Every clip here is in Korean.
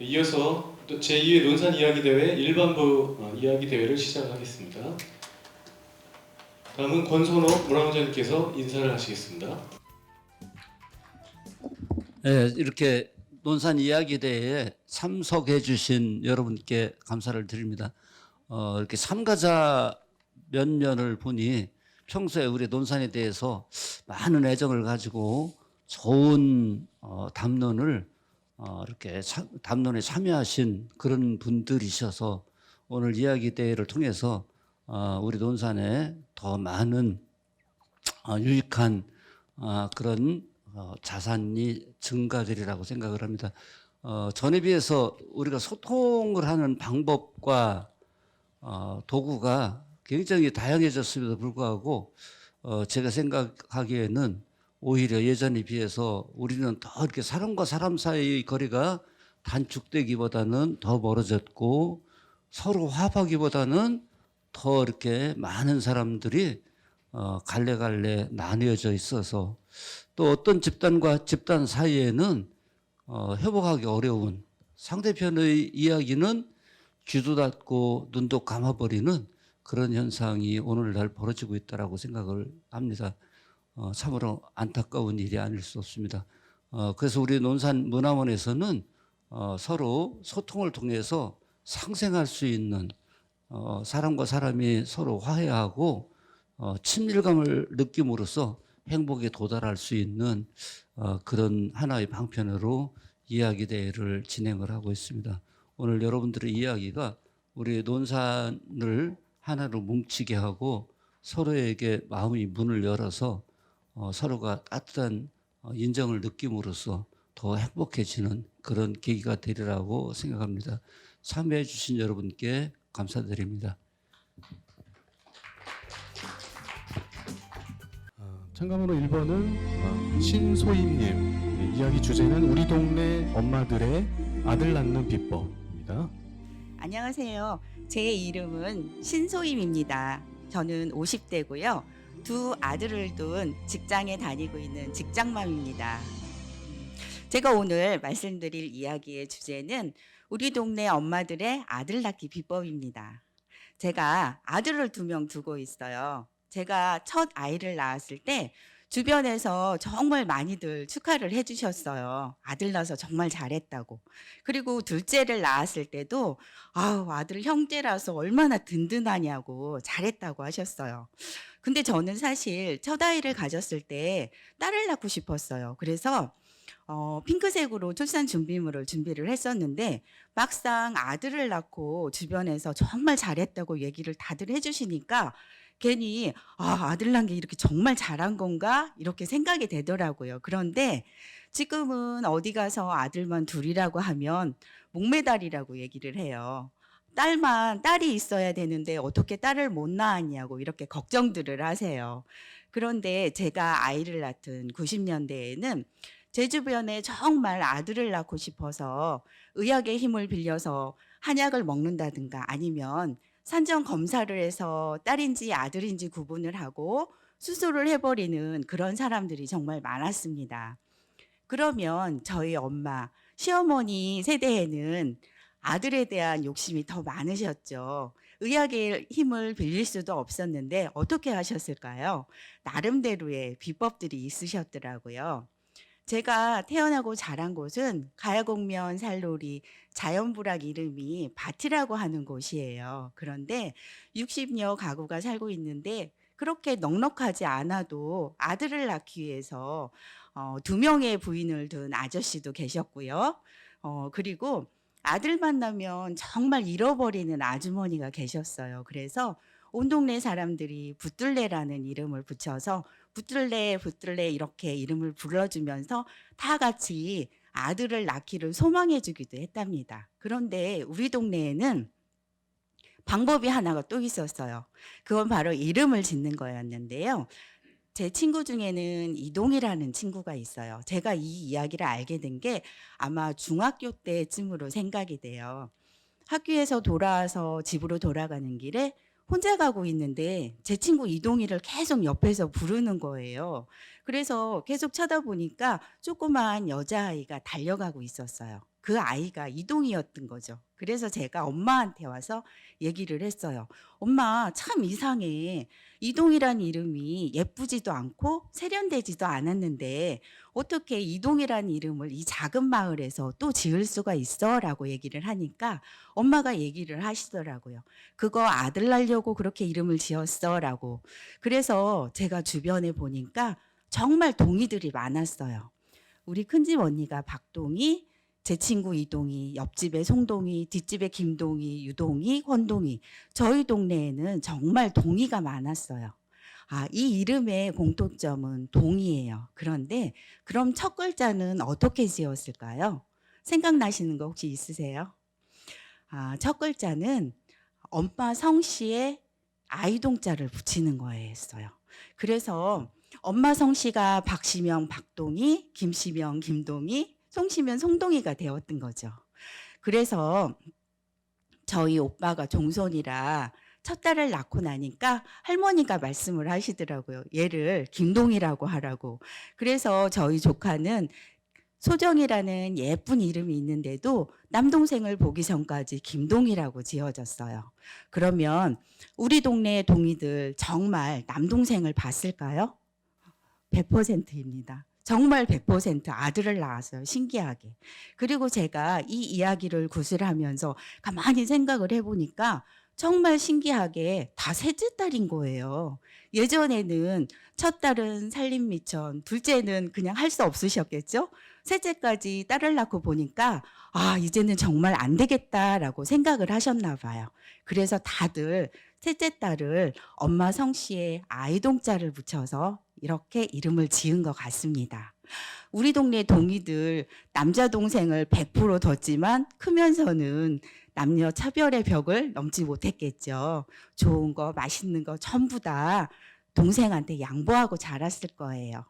이어서 또 제2회 논산 이야기 대회 일반부 이야기 대회를 시작하겠습니다. 다음은 권선호 문화원장님께서 인사를 하시겠습니다. 네, 이렇게 논산 이야기 대회에 참석해 주신 여러분께 감사를 드립니다. 이렇게 참가자 몇 년을 보니 평소에 우리 논산에 대해서 많은 애정을 가지고 좋은 담론을 이렇게 담론에 참여하신 그런 분들이셔서 오늘 이야기 대회를 통해서 우리 논산에 더 많은 유익한 그런 자산이 증가되리라고 생각을 합니다. 전에 비해서 우리가 소통을 하는 방법과 도구가 굉장히 다양해졌음에도 불구하고 제가 생각하기에는 오히려 예전에 비해서 우리는 더 이렇게 사람과 사람 사이의 거리가 단축되기보다는 더 멀어졌고 서로 화합하기보다는 더 이렇게 많은 사람들이 갈래갈래 나뉘어져 있어서 또 어떤 집단과 집단 사이에는 회복하기 어려운 상대편의 이야기는 귀도 닫고 눈도 감아버리는 그런 현상이 오늘날 벌어지고 있다고 생각을 합니다. 참으로 안타까운 일이 아닐 수 없습니다. 그래서 우리 논산 문화원에서는 서로 소통을 통해서 상생할 수 있는 사람과 사람이 서로 화해하고 친밀감을 느낌으로써 행복에 도달할 수 있는 그런 하나의 방편으로 이야기 대회를 진행을 하고 있습니다. 오늘 여러분들의 이야기가 우리 논산을 하나로 뭉치게 하고 서로에게 마음의 문을 열어서 서로가 따뜻한 인정을 느낌으로써 더 행복해지는 그런 계기가 되리라고 생각합니다. 참여해 주신 여러분께 감사드립니다. 참가번호 1번은 신소임님. 네, 이야기 주제는 우리 동네 엄마들의 아들 낳는 비법입니다. 안녕하세요. 제 이름은 신소임입니다. 저는 50대고요. 두 아들을 둔 직장에 다니고 있는 직장맘입니다. 제가 오늘 말씀드릴 이야기의 주제는 우리 동네 엄마들의 아들 낳기 비법입니다. 제가 아들을 2명 두고 있어요. 제가 첫 아이를 낳았을 때 주변에서 정말 많이들 축하를 해주셨어요. 아들 낳아서 정말 잘했다고. 그리고 둘째를 낳았을 때도 아들 형제라서 얼마나 든든하냐고 잘했다고 하셨어요. 근데 저는 사실 첫 아이를 가졌을 때 딸을 낳고 싶었어요. 그래서 핑크색으로 출산 준비물을 준비를 했었는데 막상 아들을 낳고 주변에서 정말 잘했다고 얘기를 다들 해주시니까 괜히 아들 낳은 게 이렇게 정말 잘한 건가 이렇게 생각이 되더라고요. 그런데 지금은 어디 가서 아들만 둘이라고 하면 목매달이라고 얘기를 해요. 딸이 있어야 되는데 어떻게 딸을 못 낳았냐고 이렇게 걱정들을 하세요. 그런데 제가 아이를 낳던 90년대에는 제 주변에 정말 아들을 낳고 싶어서 의학의 힘을 빌려서 한약을 먹는다든가 아니면 산정 검사를 해서 딸인지 아들인지 구분을 하고 수술을 해버리는 그런 사람들이 정말 많았습니다. 그러면 저희 엄마, 시어머니 세대에는 아들에 대한 욕심이 더 많으셨죠. 의학의 힘을 빌릴 수도 없었는데 어떻게 하셨을까요? 나름대로의 비법들이 있으셨더라고요. 제가 태어나고 자란 곳은 가야곡면 살놀이 자연부락 이름이 밭이라고 하는 곳이에요. 그런데 60여 가구가 살고 있는데 그렇게 넉넉하지 않아도 아들을 낳기 위해서 2명의 부인을 둔 아저씨도 계셨고요. 그리고 아들 만나면 정말 잃어버리는 아주머니가 계셨어요. 그래서 온 동네 사람들이 붙들레라는 이름을 붙여서 붙들레 붙들레 이렇게 이름을 불러주면서 다 같이 아들을 낳기를 소망해 주기도 했답니다. 그런데 우리 동네에는 방법이 하나가 또 있었어요. 그건 바로 이름을 짓는 거였는데요. 제 친구 중에는 이동이라는 친구가 있어요. 제가 이 이야기를 알게 된 게 아마 중학교 때쯤으로 생각이 돼요. 학교에서 돌아와서 집으로 돌아가는 길에 혼자 가고 있는데 제 친구 이동이를 계속 옆에서 부르는 거예요. 그래서 계속 쳐다보니까 조그만 여자아이가 달려가고 있었어요. 그 아이가 이동이었던 거죠. 그래서 제가 엄마한테 와서 얘기를 했어요. 엄마, 참 이상해. 이동이란 이름이 예쁘지도 않고 세련되지도 않았는데 어떻게 이동이란 이름을 이 작은 마을에서 또 지을 수가 있어? 라고 얘기를 하니까 엄마가 얘기를 하시더라고요. 그거 아들 낳으려고 그렇게 이름을 지었어? 라고. 그래서 제가 주변에 보니까 정말 동이들이 많았어요. 우리 큰집 언니가 박동이, 제 친구 이동이, 옆집에 송동이, 뒷집에 김동이, 유동이, 권동이. 저희 동네에는 정말 동이가 많았어요. 이 이름의 공통점은 동이에요. 그런데 그럼 첫 글자는 어떻게 지었을까요? 생각나시는 거 혹시 있으세요? 첫 글자는 엄마 성씨에 아이동자를 붙이는 거였어요. 그래서 엄마 성씨가 박씨면 박동이, 김씨면 김동이, 송씨면 송동이가 되었던 거죠. 그래서 저희 오빠가 종손이라 첫 딸을 낳고 나니까 할머니가 말씀을 하시더라고요. 얘를 김동이라고 하라고. 그래서 저희 조카는 소정이라는 예쁜 이름이 있는데도 남동생을 보기 전까지 김동이라고 지어졌어요. 그러면 우리 동네 동이들 정말 남동생을 봤을까요? 100%입니다. 정말 100% 아들을 낳았어요. 신기하게. 그리고 제가 이 이야기를 구술하면서 가만히 생각을 해보니까 정말 신기하게 다 셋째 딸인 거예요. 예전에는 첫 딸은 살림미천, 둘째는 그냥 할 수 없으셨겠죠? 셋째까지 딸을 낳고 보니까 이제는 정말 안 되겠다라고 생각을 하셨나 봐요. 그래서 다들 셋째 딸을 엄마 성씨에 아이동자를 붙여서 이렇게 이름을 지은 것 같습니다. 우리 동네 동이들 남자 동생을 100% 뒀지만 크면서는 남녀 차별의 벽을 넘지 못했겠죠. 좋은 거, 맛있는 거 전부 다 동생한테 양보하고 자랐을 거예요.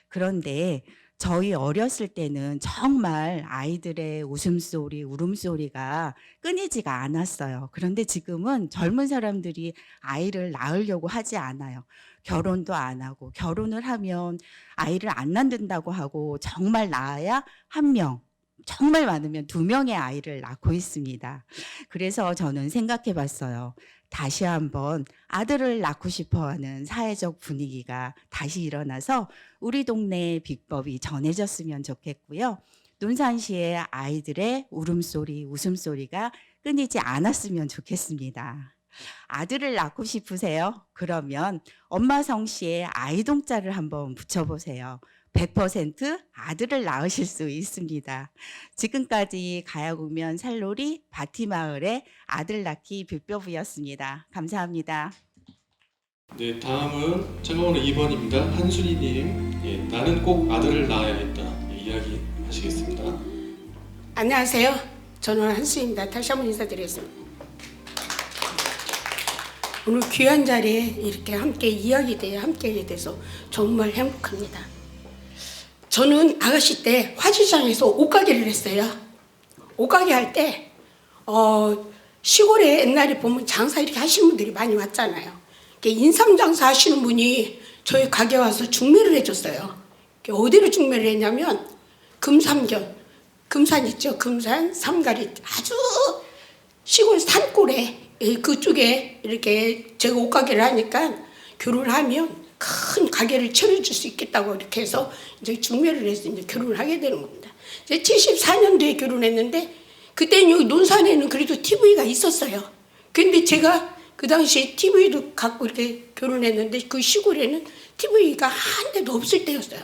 그런데 저희 어렸을 때는 정말 아이들의 웃음소리, 울음소리가 끊이지가 않았어요. 그런데 지금은 젊은 사람들이 아이를 낳으려고 하지 않아요. 결혼도 안 하고, 결혼을 하면 아이를 안 낳는다고 하고, 정말 낳아야 1명, 정말 많으면 2명의 아이를 낳고 있습니다. 그래서 저는 생각해 봤어요. 다시 한번 아들을 낳고 싶어하는 사회적 분위기가 다시 일어나서 우리 동네의 비법이 전해졌으면 좋겠고요. 논산시의 아이들의 울음소리, 웃음소리가 끊이지 않았으면 좋겠습니다. 아들을 낳고 싶으세요? 그러면 엄마 성씨에 아이동자를 한번 붙여보세요. 100% 아들을 낳으실 수 있습니다. 지금까지 가야구면 살놀이 바티마을의 아들 낳기 비법이었습니다. 감사합니다. 네, 다음은 참가번호 2번입니다. 한순희님. 예, 나는 꼭 아들을 낳아야겠다. 예, 이야기 하시겠습니다. 안녕하세요. 저는 한수입니다. 다시 한번 인사드리겠습니다. 오늘 귀한 자리에 이렇게 함께 함께 돼서 정말 행복합니다. 저는 아가씨 때 화지장에서 옷가게를 했어요. 옷가게 할 때 시골에 옛날에 보면 장사 이렇게 하시는 분들이 많이 왔잖아요. 인삼 장사 하시는 분이 저희 가게 와서 중매를 해줬어요. 어디로 중매를 했냐면 금삼견, 금산 있죠. 금산, 삼가리 아주 시골 산골에 그쪽에 이렇게 제가 옷가게를 하니까 결혼을 하면 큰 가게를 차려줄 수 있겠다고 이렇게 해서 이제 중매를 해서 이제 결혼을 하게 되는 겁니다. 이제 74년도에 결혼했는데 그때는 여기 논산에는 그래도 TV가 있었어요. 근데 제가 그 당시에 TV도 갖고 이렇게 결혼했는데 그 시골에는 TV가 한 대도 없을 때였어요.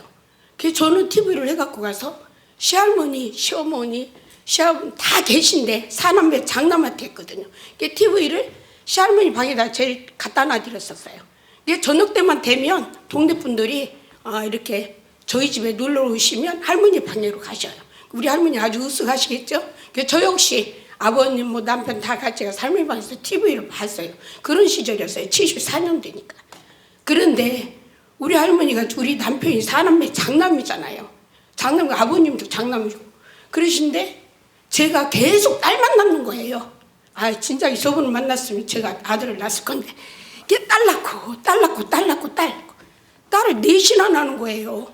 그래서 저는 TV를 해갖고 가서 시할머니, 시어머니, 시아버님 다 계신데 사남매 장남한테 했거든요. TV를 시할머니 방에다 제일 갖다 놔드렸었어요. 저녁 때만 되면 동네 분들이 이렇게 저희 집에 놀러 오시면 할머니 방으로 가셔요. 우리 할머니 아주 으쓱하시겠죠? 저 역시 아버님 뭐 남편 다 같이 가서 할머니 방에서 TV를 봤어요. 그런 시절이었어요. 74년대니까. 그런데 우리 할머니가 우리 남편이 사남매 장남이잖아요. 장남, 아버님도 장남이고 그러신데 제가 계속 딸만 낳는 거예요. 진짜 저분을 만났으면 제가 아들을 낳았을 건데 딸 낳고 딸을 4이나 낳는 거예요.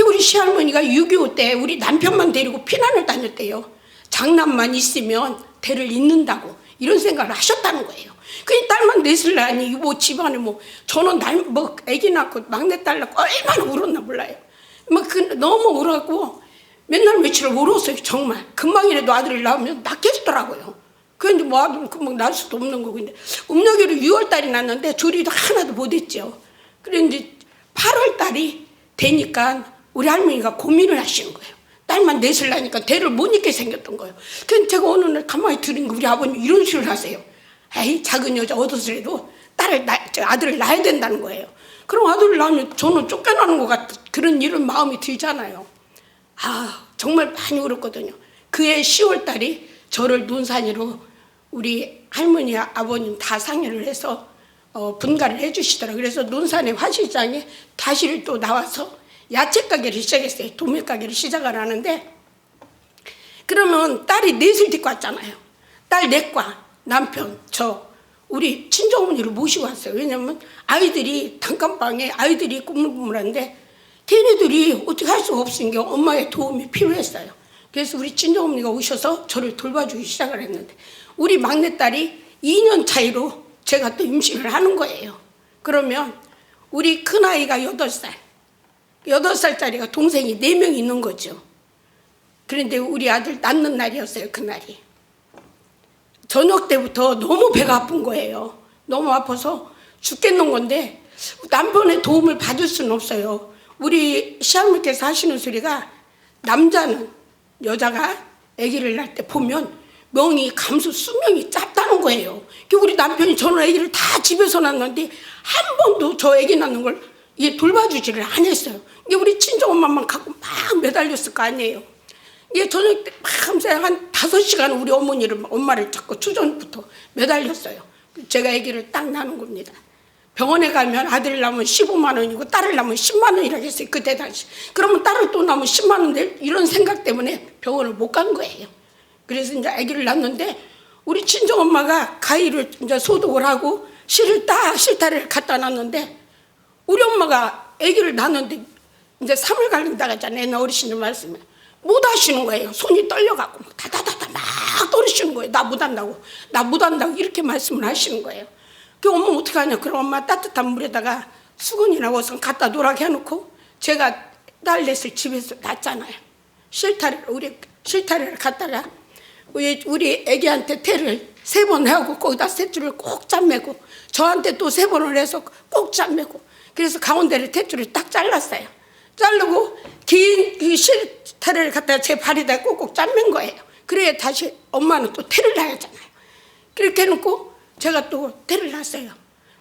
우리 시할머니가 6.25 때 우리 남편만 데리고 피난을 다녔대요. 장남만 있으면 대를 잇는다고 이런 생각을 하셨다는 거예요. 그 딸만 넷을 낳으니 뭐 집안에 뭐 저는 뭐 아기 낳고 막내딸 낳고 얼마나 울었나 몰라요. 너무 울었고 맨날 며칠을 울었어요. 정말 금방이라도 아들을 낳으면 낫겠더라고요. 그런데 뭐 아들은 금방 낳을 수도 없는 거고. 근데 음력으로 6월달이 났는데 조리도 하나도 못했죠. 그런데 8월달이 되니까 우리 할머니가 고민을 하시는 거예요. 딸만 넷을 낳으니까 대를 못 잇게 생겼던 거예요. 그래서 제가 어느 날 가만히 들으니까 우리 아버님 이런 소리를 하세요. 에이, 작은 여자 얻어서라도 아들을 낳아야 된다는 거예요. 그럼 아들을 낳으면 저는 쫓겨나는 것 같은 그런 이런 마음이 들잖아요. 아, 정말 많이 울었거든요. 그해 10월달이 저를 논산이로 우리 할머니, 아버님 다 상의를 해서 분가를 해주시더라고요. 그래서 논산의 화시장에 다시 또 나와서 야채 가게를 시작했어요. 도매 가게를 시작을 하는데, 그러면 딸이 넷을 데리고 왔잖아요. 딸 넷과 남편, 저, 우리 친정어머니를 모시고 왔어요. 왜냐면 아이들이 단칸방에 아이들이 꾸물꾸물한데 걔네들이 어떻게 할 수가 없으니까 엄마의 도움이 필요했어요. 그래서 우리 친정어머니가 오셔서 저를 돌봐주기 시작을 했는데, 우리 막내딸이 2년 차이로 제가 또 임신을 하는 거예요. 그러면 우리 큰아이가 8살, 8살짜리가 동생이 4명 있는 거죠. 그런데 우리 아들 낳는 날이었어요. 그날이 저녁 때부터 너무 배가 아픈 거예요. 너무 아파서 죽겠는 건데 남편의 도움을 받을 수는 없어요. 우리 시어머니께서 하시는 소리가, 남자는 여자가 아기를 낳을 때 보면 명이 감수 수명이 짧다는 거예요. 우리 남편이 저는 아기를 다 집에서 낳는데 한 번도 저 아기 낳는 걸 돌봐주지를 안 했어요. 우리 친정엄마만 갖고 막 매달렸을 거 아니에요. 저녁 때 밤새 한 5시간 우리 엄마를 자꾸 추전부터 매달렸어요. 제가 아기를 딱 낳은 겁니다. 병원에 가면 아들을 낳으면 15만 원이고 딸을 낳으면 10만 원이라고 했어요. 그때 당시. 그러면 딸을 또 낳으면 10만 원 낼 이런 생각 때문에 병원을 못 간 거예요. 그래서 이제 아기를 낳는데 우리 친정엄마가 가위를 이제 소독을 하고 실타래를 갖다 놨는데, 우리 엄마가 아기를 낳는데 이제 3월 갈린다고 하잖아요. 옛날 어르신들 말씀에. 못 하시는 거예요. 손이 떨려갖고 다다다다 막 떨으시는 거예요. 나 못한다고 이렇게 말씀을 하시는 거예요. 그 엄마 어떻게 하냐. 그럼 엄마 따뜻한 물에다가 수건이나 옷은 갖다 놓으라고 해놓고 제가 딸 넷을 집에서 낳잖아요. 실타래를 갖다가 우리 애기한테 태를 3번 하고 거기다 셋줄을 꼭 잠매고 저한테 또 3번을 해서 꼭 잠매고, 그래서 가운데를 탯줄을 딱 잘랐어요. 자르고 긴 그 실타래를 갖다가 제 발에다 꼭꼭 잠맨 거예요. 그래야 다시 엄마는 또 태를 낳았잖아요. 그렇게 해놓고 제가 또 태를 낳았어요.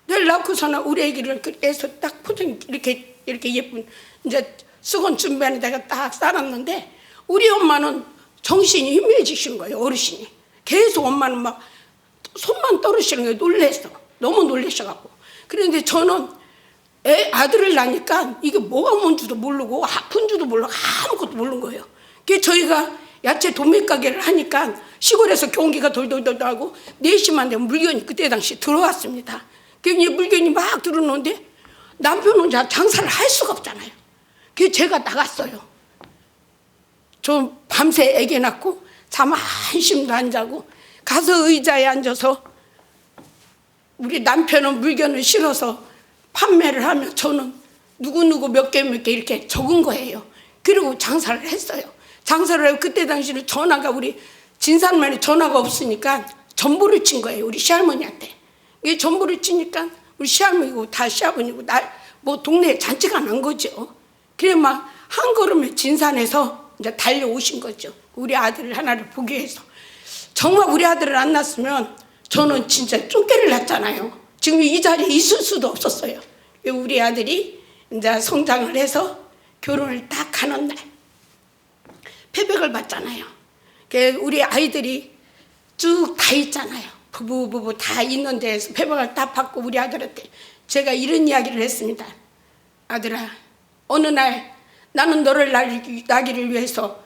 태를 낳고서는 우리 애기를 해서 딱 포장 이렇게 예쁜 이제 수건 준비하는 데가 딱 싸놨는데, 우리 엄마는 정신이 희미해지시는 거예요. 어르신이 계속 엄마는 막 손만 떨으시는 거예요. 놀래서 너무 놀라셔갖고. 그런데 저는 아들을 낳으니까 이게 뭐가 뭔지도 모르고 아픈 줄도 모르고 아무것도 모르는 거예요. 그게 저희가 야채 도매 가게를 하니까 시골에서 경기가 돌돌돌 하고 4시만 되면 물건이 그때 당시 들어왔습니다. 그게 물건이 막 들어오는데 남편은 장사를 할 수가 없잖아요. 그게 제가 나갔어요. 저 밤새 애기 낳고 잠 한숨도 안 자고 가서 의자에 앉아서 우리 남편은 물건을 실어서 판매를 하면 저는 누구누구 몇 개 이렇게 적은 거예요. 그리고 장사를 했어요. 장사를 하고 그때 당시는 전화가 우리 진산면에 전화가 없으니까 전보를 친 거예요. 우리 시할머니한테. 이게 전보를 치니까 우리 시할머니고 다 시아버니고 뭐 동네에 잔치가 난 거죠. 그래 막 한 걸음에 진산에서 이제 달려오신 거죠. 우리 아들을 하나를 보기 위해서. 정말 우리 아들을 안 낳았으면 저는 진짜 쫓겨를 낳잖아요. 지금 이 자리에 있을 수도 없었어요. 우리 아들이 이제 성장을 해서 결혼을 딱 하는 날 패백을 받잖아요. 우리 아이들이 쭉 다 있잖아요. 부부 다 있는 데에서 패백을 딱 받고 우리 아들한테 제가 이런 이야기를 했습니다. 아들아, 어느 날 나는 너를 낳기를 위해서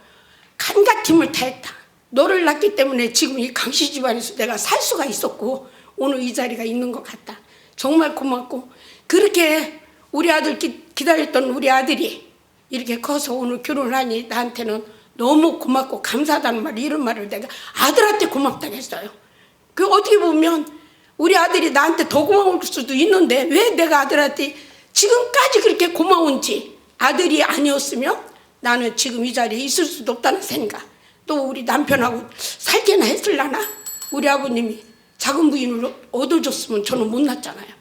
간갖 힘을 다했다. 너를 낳기 때문에 지금 이 강씨 집안에서 내가 살 수가 있었고 오늘 이 자리가 있는 것 같다. 정말 고맙고, 그렇게 우리 아들 기다렸던 우리 아들이 이렇게 커서 오늘 결혼을 하니 나한테는 너무 고맙고 감사하다는 말, 이런 말을 내가 아들한테 고맙다고 했어요. 그 어떻게 보면 우리 아들이 나한테 더 고마울 수도 있는데 왜 내가 아들한테 지금까지 그렇게 고마운지, 아들이 아니었으면 나는 지금 이 자리에 있을 수도 없다는 생각, 또 우리 남편하고 살게나 했을라나, 우리 아버님이 작은 부인을 얻어줬으면 저는 못 낳잖아요.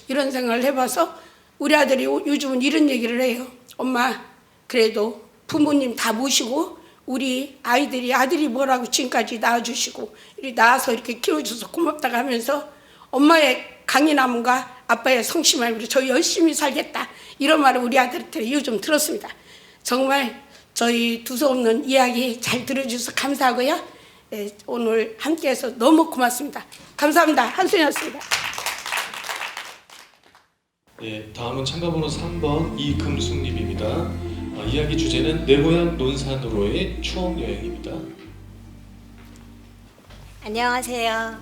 이런 생각을 해봐서 우리 아들이 요즘은 이런 얘기를 해요. 엄마, 그래도 부모님 다 모시고 우리 아들이 뭐라고 지금까지 낳아주시고 이렇게 낳아서 이렇게 키워줘서 고맙다고 하면서 엄마의 강인함과 아빠의 성심함으로 저 열심히 살겠다, 이런 말을 우리 아들한테 요즘 들었습니다. 정말 저희 두서없는 이야기 잘 들어주셔서 감사하고요. 오늘 함께해서 너무 고맙습니다. 감사합니다. 한순이었습니다. 예, 다음은 참가번호 3번 이금숙님입니다. 이야기 주제는 내 고향 논산으로의 추억 여행입니다. 안녕하세요.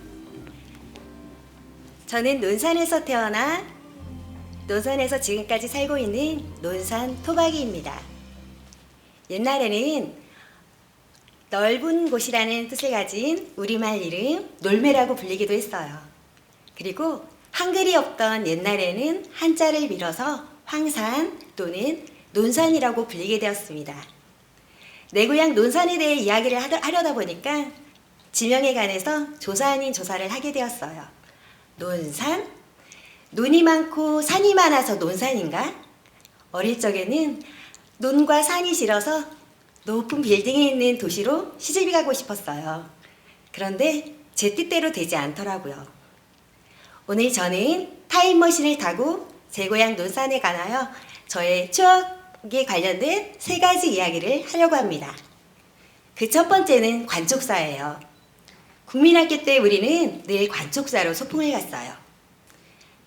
저는 논산에서 태어나 논산에서 지금까지 살고 있는 논산 토박이입니다. 옛날에는 넓은 곳이라는 뜻을 가진 우리말 이름 놀매라고 불리기도 했어요. 그리고 한글이 없던 옛날에는 한자를 밀어서 황산 또는 논산이라고 불리게 되었습니다. 내 고향 논산에 대해 이야기를 하려다 보니까 지명에 관해서 조사 아닌 조사를 하게 되었어요. 논산? 논이 많고 산이 많아서 논산인가? 어릴 적에는 논과 산이 싫어서 높은 빌딩에 있는 도시로 시집이 가고 싶었어요. 그런데 제 뜻대로 되지 않더라고요. 오늘 저는 타임머신을 타고 제 고향 논산에 가나요 저의 추억에 관련된 3가지 이야기를 하려고 합니다. 그 첫 번째는 관쪽사예요. 국민학교 때 우리는 늘 관쪽사로 소풍을 갔어요.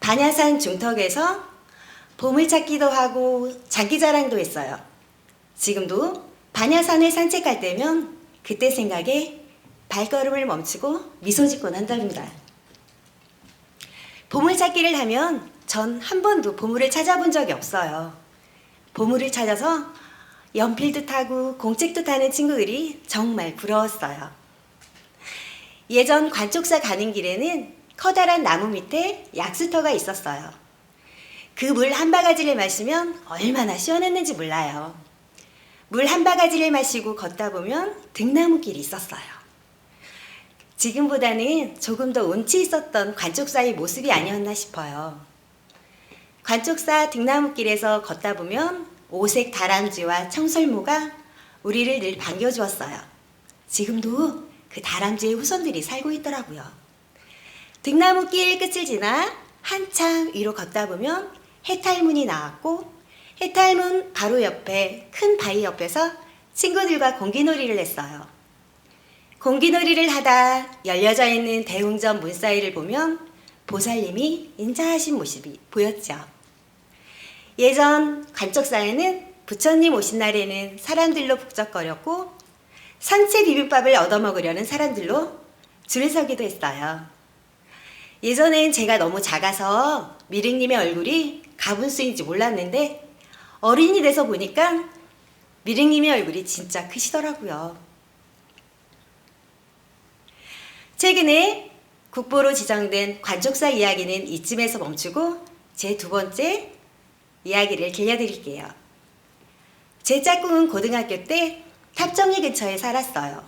반야산 중턱에서 보물찾기도 하고 장기자랑도 했어요. 지금도 반야산을 산책할 때면 그때 생각에 발걸음을 멈추고 미소 짓곤 한답니다. 보물찾기를 하면 전 한 번도 보물을 찾아본 적이 없어요. 보물을 찾아서 연필도 타고 공책도 타는 친구들이 정말 부러웠어요. 예전 관쪽사 가는 길에는 커다란 나무 밑에 약수터가 있었어요. 그 물 한 바가지를 마시면 얼마나 시원했는지 몰라요. 물 한 바가지를 마시고 걷다 보면 등나무길이 있었어요. 지금보다는 조금 더 운치 있었던 관쪽사의 모습이 아니었나 싶어요. 관쪽사 등나무길에서 걷다 보면 오색 다람쥐와 청설모가 우리를 늘 반겨주었어요. 지금도 그 다람쥐의 후손들이 살고 있더라고요. 등나무길 끝을 지나 한참 위로 걷다 보면 해탈문이 나왔고 해탈문 바로 옆에 큰 바위 옆에서 친구들과 공기놀이를 했어요. 공기놀이를 하다 열려져 있는 대웅전 문 사이를 보면 보살님이 인자하신 모습이 보였죠. 예전 관쪽사에는 부처님 오신 날에는 사람들로 북적거렸고 산채 비빔밥을 얻어먹으려는 사람들로 줄을 서기도 했어요. 예전엔 제가 너무 작아서 미륵님의 얼굴이 가분수인지 몰랐는데 어린이 돼서 보니까 미륵님의 얼굴이 진짜 크시더라고요. 최근에 국보로 지정된 관쪽사 이야기는 이쯤에서 멈추고 제 2번째 이야기를 들려드릴게요. 제 짝꿍은 고등학교 때 탑정리 근처에 살았어요.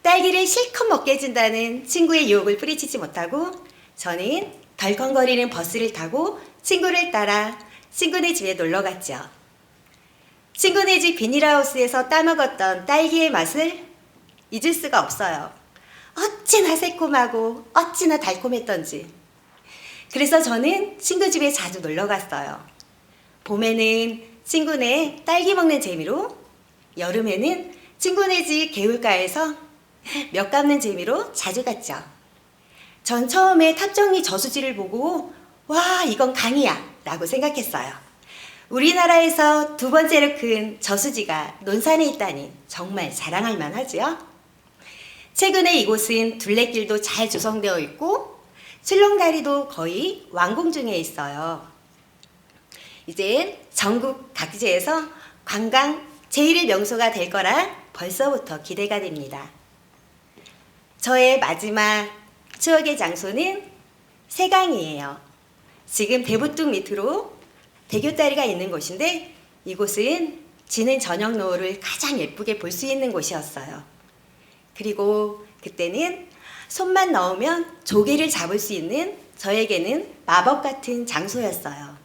딸기를 실컷 먹게 해준다는 친구의 유혹을 뿌리치지 못하고 저는 덜컹거리는 버스를 타고 친구를 따라 친구네 집에 놀러 갔죠. 친구네 집 비닐하우스에서 따먹었던 딸기의 맛을 잊을 수가 없어요. 어찌나 새콤하고 어찌나 달콤했던지. 그래서 저는 친구 집에 자주 놀러 갔어요. 봄에는 친구네 딸기 먹는 재미로, 여름에는 친구네 집 개울가에서 몇 감는 재미로 자주 갔죠. 전 처음에 탑정리 저수지를 보고 와, 이건 강이야 라고 생각했어요. 우리나라에서 2번째로 큰 저수지가 논산에 있다니 정말 자랑할 만하지요. 최근에 이곳은 둘레길도 잘 조성되어 있고 출렁다리도 거의 완공 중에 있어요. 이제 전국 각지에서 관광 제1의 명소가 될 거라 벌써부터 기대가 됩니다. 저의 마지막 추억의 장소는 세강이에요. 지금 대보뚝 밑으로 대교다리가 있는 곳인데 이곳은 지는 저녁 노을을 가장 예쁘게 볼 수 있는 곳이었어요. 그리고 그때는 손만 넣으면 조개를 잡을 수 있는 저에게는 마법 같은 장소였어요.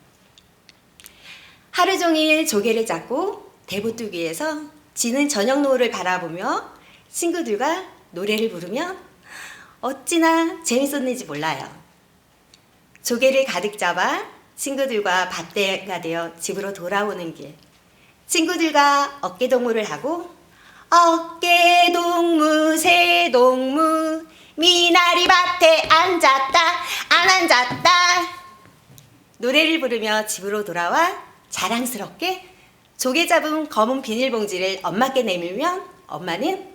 하루 종일 조개를 잡고 대보뚝 위에서 지는 저녁 노을을 바라보며 친구들과 노래를 부르면 어찌나 재밌었는지 몰라요. 조개를 가득 잡아 친구들과 밭대가 되어 집으로 돌아오는 길. 친구들과 어깨동무를 하고 어깨동무 새동무 미나리 밭에 앉았다 안 앉았다 노래를 부르며 집으로 돌아와 자랑스럽게 조개 잡은 검은 비닐봉지를 엄마께 내밀면 엄마는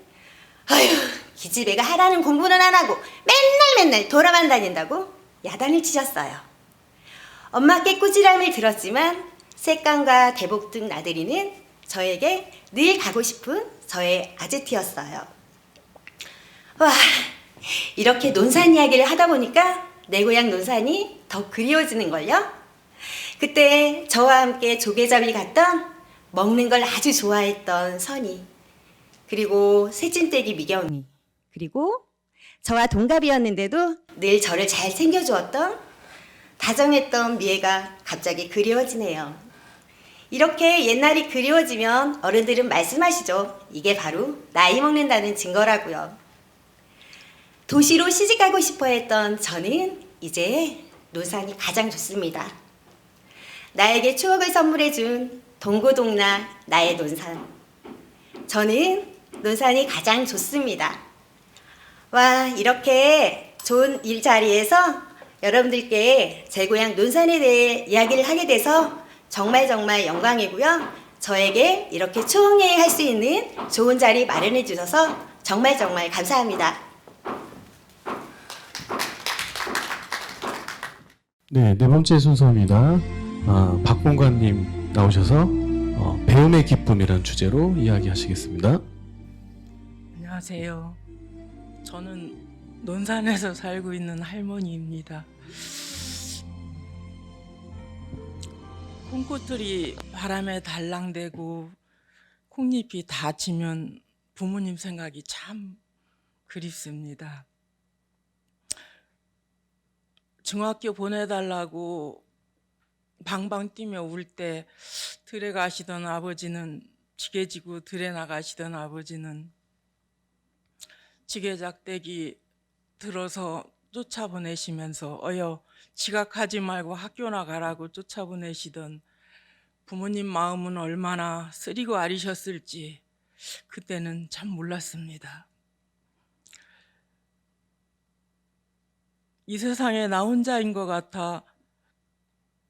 아휴 기집애가 하라는 공부는 안 하고 맨날 돌아만 다닌다고 야단을 치셨어요. 엄마께 꾸지람을 들었지만 색감과 대보뚝 나들이는 저에게 늘 가고 싶은 저의 아지트였어요. 와, 이렇게 논산 이야기를 하다 보니까 내 고향 논산이 더 그리워지는걸요. 그때 저와 함께 조개잡이 갔던 먹는 걸 아주 좋아했던 선이 그리고 새침대기 미경이 그리고 저와 동갑이었는데도 늘 저를 잘 챙겨주었던 다정했던 미애가 갑자기 그리워지네요. 이렇게 옛날이 그리워지면 어른들은 말씀하시죠. 이게 바로 나이 먹는다는 증거라고요. 도시로 시집가고 싶어 했던 저는 이제 논산이 가장 좋습니다. 나에게 추억을 선물해준 동고동락 나의 논산. 저는 논산이 가장 좋습니다. 와, 이렇게 좋은 일자리에서 여러분들께 제 고향 논산에 대해 이야기를 하게 돼서 정말 영광이고요. 저에게 이렇게 추억여행 할 수 있는 좋은 자리 마련해 주셔서 정말 감사합니다. 네, 네 번째 순서입니다. 박봉관님 나오셔서 배움의 기쁨이라는 주제로 이야기하시겠습니다. 안녕하세요. 저는 논산에서 살고 있는 할머니입니다. 콩꽃들이 바람에 달랑대고 콩잎이 다치면 부모님 생각이 참 그립습니다. 중학교 보내달라고 방방 뛰며 울 때 들에 가시던 아버지는 지게 지고 들에 나가시던 아버지는 지게 작대기 들어서 쫓아보내시면서 어여 지각하지 말고 학교 나가라고 쫓아보내시던 부모님 마음은 얼마나 쓰리고 아리셨을지 그때는 참 몰랐습니다. 이 세상에 나 혼자인 것 같아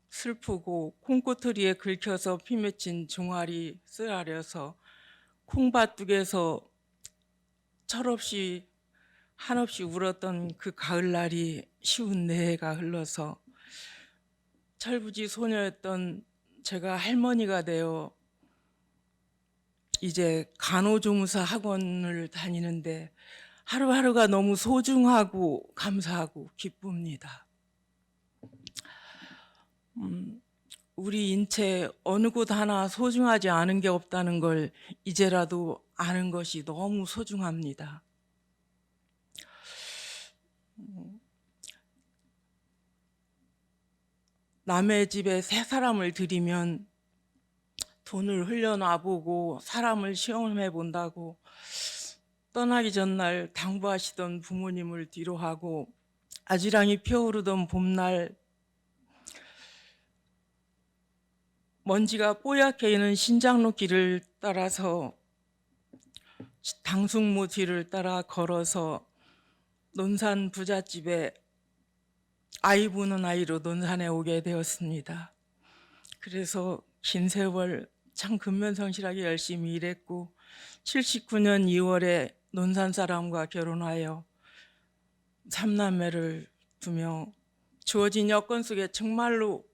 슬프고 콩꼬투리에 긁혀서 피 맺힌 종아리 쓰라려서 콩밭둑에서 철없이 한없이 울었던 그 가을날이 쉬운 네 해가 흘러서 철부지 소녀였던 제가 할머니가 되어 이제 간호조무사 학원을 다니는데 하루하루가 너무 소중하고 감사하고 기쁩니다. 우리 인체 어느 곳 하나 소중하지 않은 게 없다는 걸 이제라도 아는 것이 너무 소중합니다. 남의 집에 새 사람을 들이면 돈을 흘려놔보고 사람을 시험해 본다고 떠나기 전날 당부하시던 부모님을 뒤로하고 아지랑이 피어오르던 봄날 먼지가 뽀얗게 있는 신장로 길을 따라서 당숙모 뒤를 따라 걸어서 논산 부잣집에 아이 보는 아이로 논산에 오게 되었습니다. 그래서 긴 세월 참 근면성실하게 열심히 일했고 79년 2월에 논산 사람과 결혼하여 3남매를 두며 주어진 여건 속에 정말로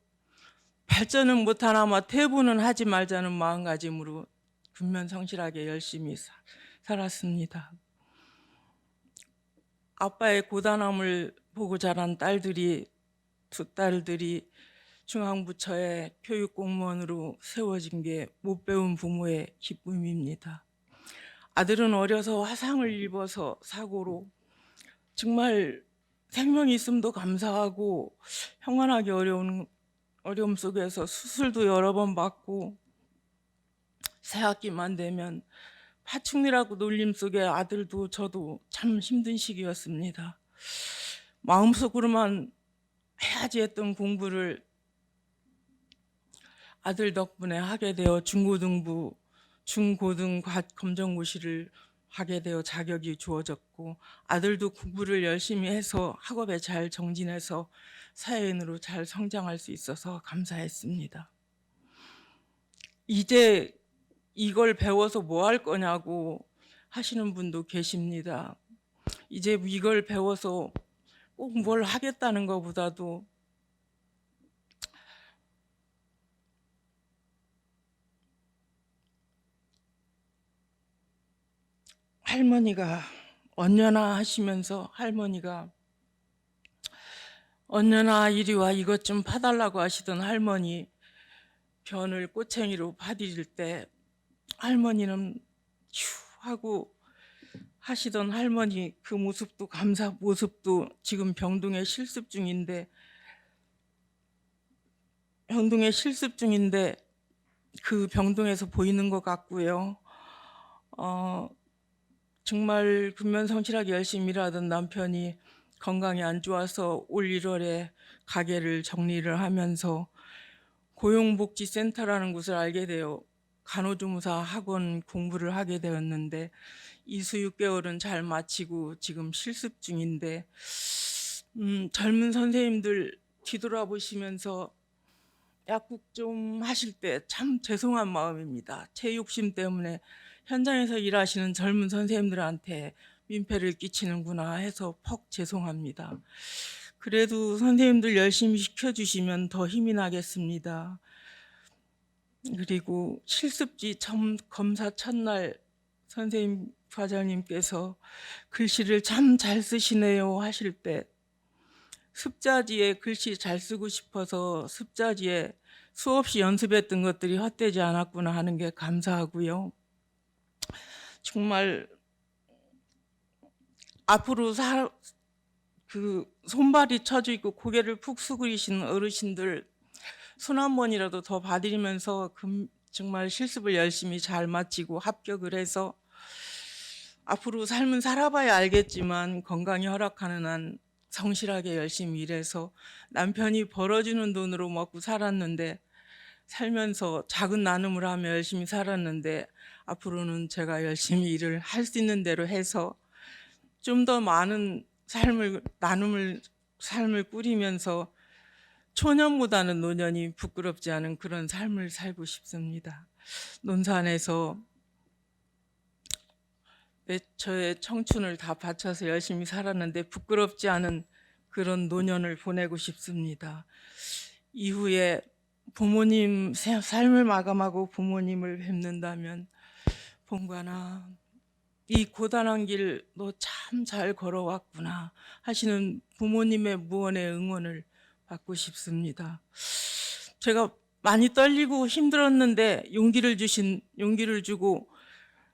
발전은 못하나마 퇴보는 하지 말자는 마음가짐으로 근면성실하게 열심히 살았습니다. 아빠의 고단함을 보고 자란 두 딸들이 중앙부처의 교육공무원으로 세워진 게 못 배운 부모의 기쁨입니다. 아들은 어려서 화상을 입어서 사고로 정말 생명이 있음도 감사하고 형안하기 어려움 속에서 수술도 여러 번 받고 새학기만 되면 파충류라고 놀림 속에 아들도 저도 참 힘든 시기였습니다. 마음속으로만 해야지 했던 공부를 아들 덕분에 하게 되어 중고등 검정고시를 하게 되어 자격이 주어졌고, 아들도 공부를 열심히 해서 학업에 잘 정진해서 사회인으로 잘 성장할 수 있어서 감사했습니다. 이제 이걸 배워서 뭐 할 거냐고 하시는 분도 계십니다. 이제 이걸 배워서 꼭 뭘 하겠다는 것보다도 할머니가 언녀나 하시면서 할머니가 언녀나 이리 와 이것 좀 파달라고 하시던 할머니 변을 꼬챙이로 파드릴 때 할머니는 휴 하고 하시던 할머니 그 모습도 모습도 지금 병동에 실습 중인데 그 병동에서 보이는 것 같고요. 정말 근면성실하게 열심히 일하던 남편이 건강이 안 좋아서 올 1월에 가게를 정리를 하면서 고용복지센터라는 곳을 알게 되어 간호조무사 학원 공부를 하게 되었는데 이수 6개월은 잘 마치고 지금 실습 중인데 젊은 선생님들 뒤돌아보시면서 약국 좀 하실 때 참 죄송한 마음입니다. 제 욕심 때문에 현장에서 일하시는 젊은 선생님들한테 민폐를 끼치는구나 해서 퍽 죄송합니다. 그래도 선생님들 열심히 시켜주시면 더 힘이 나겠습니다. 그리고 실습지 검사 첫날 선생님 과장님께서 글씨를 참 잘 쓰시네요 하실 때 습자지에 글씨 잘 쓰고 싶어서 습자지에 수없이 연습했던 것들이 헛되지 않았구나 하는 게 감사하고요. 정말 앞으로 그 손발이 처져 있고 고개를 푹 숙이신 어르신들 손 한 번이라도 더 봐드리면서 정말 실습을 열심히 잘 마치고 합격을 해서 앞으로 삶은 살아봐야 알겠지만 건강이 허락하는 한 성실하게 열심히 일해서 남편이 벌어주는 돈으로 먹고 살았는데 살면서 작은 나눔을 하며 열심히 살았는데 앞으로는 제가 열심히 일을 할 수 있는 대로 해서 좀 더 많은 삶을 꾸리면서 초년보다는 노년이 부끄럽지 않은 그런 삶을 살고 싶습니다. 논산에서 저의 청춘을 다 바쳐서 열심히 살았는데 부끄럽지 않은 그런 노년을 보내고 싶습니다. 이후에 부모님 삶을 마감하고 부모님을 뵙는다면 봉관아 이 고단한 길 너 참 잘 걸어왔구나 하시는 부모님의 무언의 응원을 받고 싶습니다. 제가 많이 떨리고 힘들었는데 용기를 주고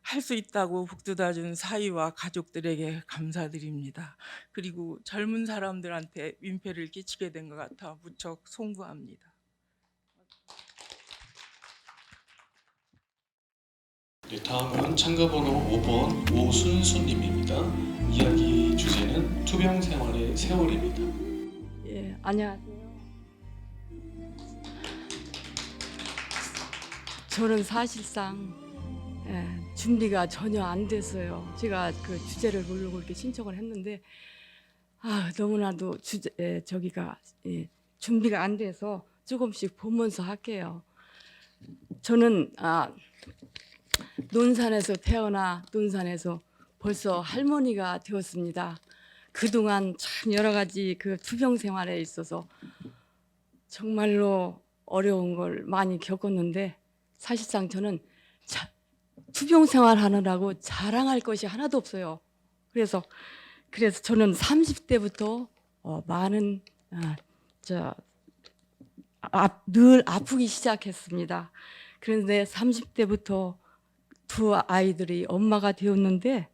할 수 있다고 북돋아준 사위와 가족들에게 감사드립니다. 그리고 젊은 사람들한테 민폐를 끼치게 된 것 같아 무척 송구합니다. 네, 다음은 참가번호 5번 오순수님입니다. 이야기 주제는 투병 생활의 세월입니다. 예, 안녕하세요. 저는 사실상 준비가 전혀 안 됐어요. 제가 그 주제를 모르고 이렇게 신청을 했는데 너무나도 준비가 안 돼서 조금씩 보면서 할게요. 저는 논산에서 태어나 논산에서 벌써 할머니가 되었습니다. 그동안 참 여러 가지 그 투병 생활에 있어서 정말로 어려운 걸 많이 겪었는데 사실상 저는 투병 생활하느라고 자랑할 것이 하나도 없어요. 그래서 저는 30대부터 많은 늘 아프기 시작했습니다. 그런데 30대부터 두 아이들이 엄마가 되었는데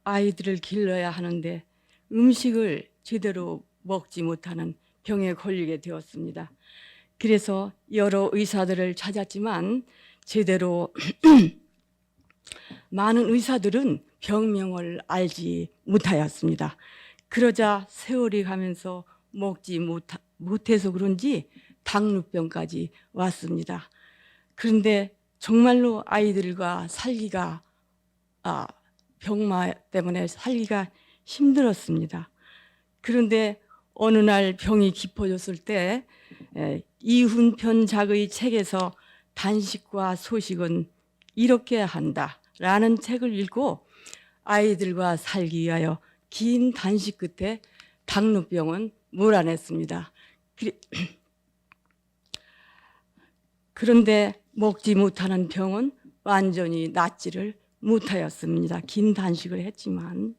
아이들을 길러야 하는데 음식을 제대로 먹지 못하는 병에 걸리게 되었습니다. 그래서 여러 의사들을 찾았지만 제대로 많은 의사들은 병명을 알지 못하였습니다. 그러자 세월이 가면서 먹지 못해서 그런지 당뇨병까지 왔습니다. 그런데 정말로 아이들과 살기가 병마 때문에 살기가 힘들었습니다. 그런데 어느 날 병이 깊어졌을 때 이훈편 작의 책에서 단식과 소식은 이렇게 한다라는 책을 읽고 아이들과 살기 위하여 긴 단식 끝에 당뇨병은 몰아냈습니다. 그런데 먹지 못하는 병은 완전히 낫지를 못하였습니다. 긴 단식을 했지만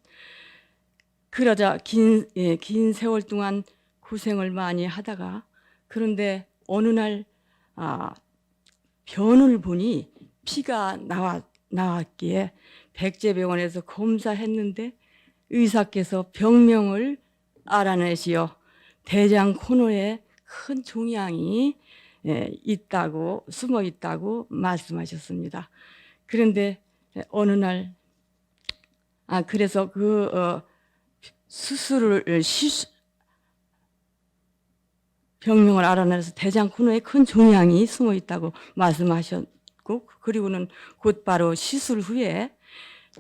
그러자 긴 세월 동안 고생을 많이 하다가 그런데 어느 날 변을 보니 피가 나왔기에 백제병원에서 검사했는데 의사께서 병명을 알아내시어 대장 코너에 큰 종양이 있다고 숨어 있다고 말씀하셨습니다. 그런데 어느 날 그래서 수술을 병명을 알아내서 대장 코너에 큰 종양이 숨어 있다고 말씀하셨고 그리고는 곧바로 시술 후에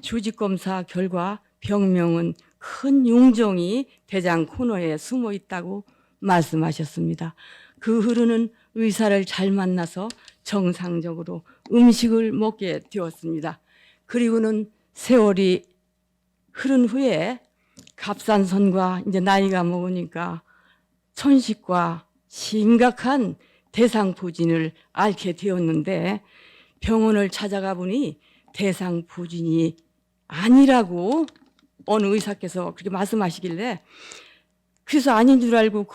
조직 검사 결과 병명은 큰 용종이 대장 코너에 숨어 있다고 말씀하셨습니다. 그 후로는 의사를 잘 만나서 정상적으로 음식을 먹게 되었습니다. 그리고는 세월이 흐른 후에 갑상선과 이제 나이가 먹으니까 천식과 심각한 대상포진을 앓게 되었는데 병원을 찾아가 보니 대상포진이 아니라고 어느 의사께서 그렇게 말씀하시길래 그래서 아닌 줄 알고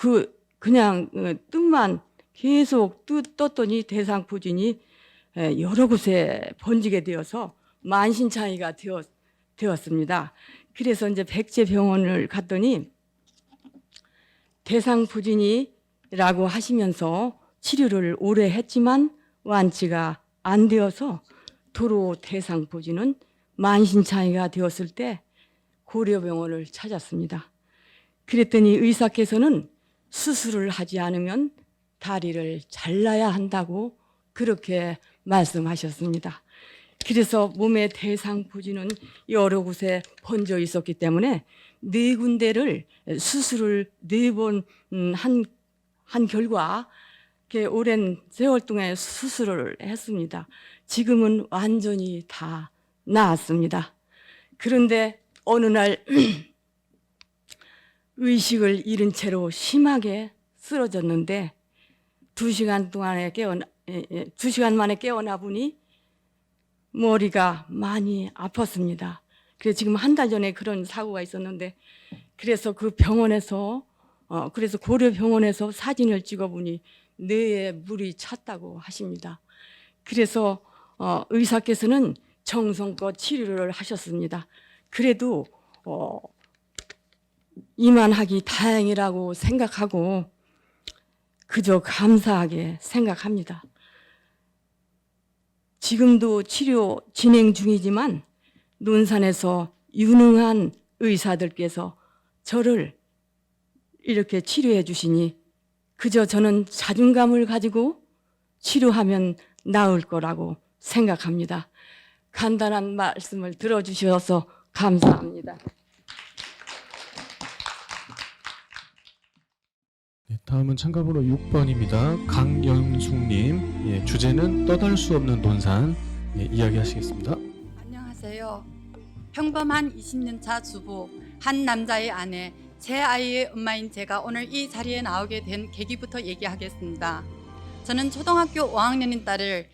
그냥 뜻만 계속 떴더니 대상포진이 여러 곳에 번지게 되어서 만신창이가 되었습니다. 그래서 이제 백제병원을 갔더니 대상포진이라고 하시면서 치료를 오래 했지만 완치가 안 되어서 도로 대상포진은 만신창이가 되었을 때 고려병원을 찾았습니다. 그랬더니 의사께서는 수술을 하지 않으면 다리를 잘라야 한다고 그렇게 말씀하셨습니다. 그래서 몸의 대상포진은 여러 곳에 번져 있었기 때문에 4군데를 수술을 4번 한 결과 오랜 세월 동안 수술을 했습니다. 지금은 완전히 다 나았습니다. 그런데 어느 날 의식을 잃은 채로 심하게 쓰러졌는데 2시간 만에 깨어나 보니 머리가 많이 아팠습니다. 그래서 지금 한 달 전에 그런 사고가 있었는데 그래서 그 병원에서 그래서 고려병원에서 사진을 찍어보니 뇌에 물이 찼다고 하십니다. 그래서 의사께서는 정성껏 치료를 하셨습니다. 그래도 이만하기 다행이라고 생각하고 그저 감사하게 생각합니다. 지금도 치료 진행 중이지만 논산에서 유능한 의사들께서 저를 이렇게 치료해 주시니 그저 저는 자존감을 가지고 치료하면 나을 거라고 생각합니다. 간단한 말씀을 들어주셔서 감사합니다. 네, 다음은 참가번호 6번입니다. 강연숙님. 주제는 떠날 수 없는 논산. 이야기하시겠습니다. 안녕하세요. 평범한 20년 차 주부, 한 남자의 아내, 제 아이의 엄마인 제가 오늘 이 자리에 나오게 된 계기부터 얘기하겠습니다. 저는 초등학교 5학년인 딸을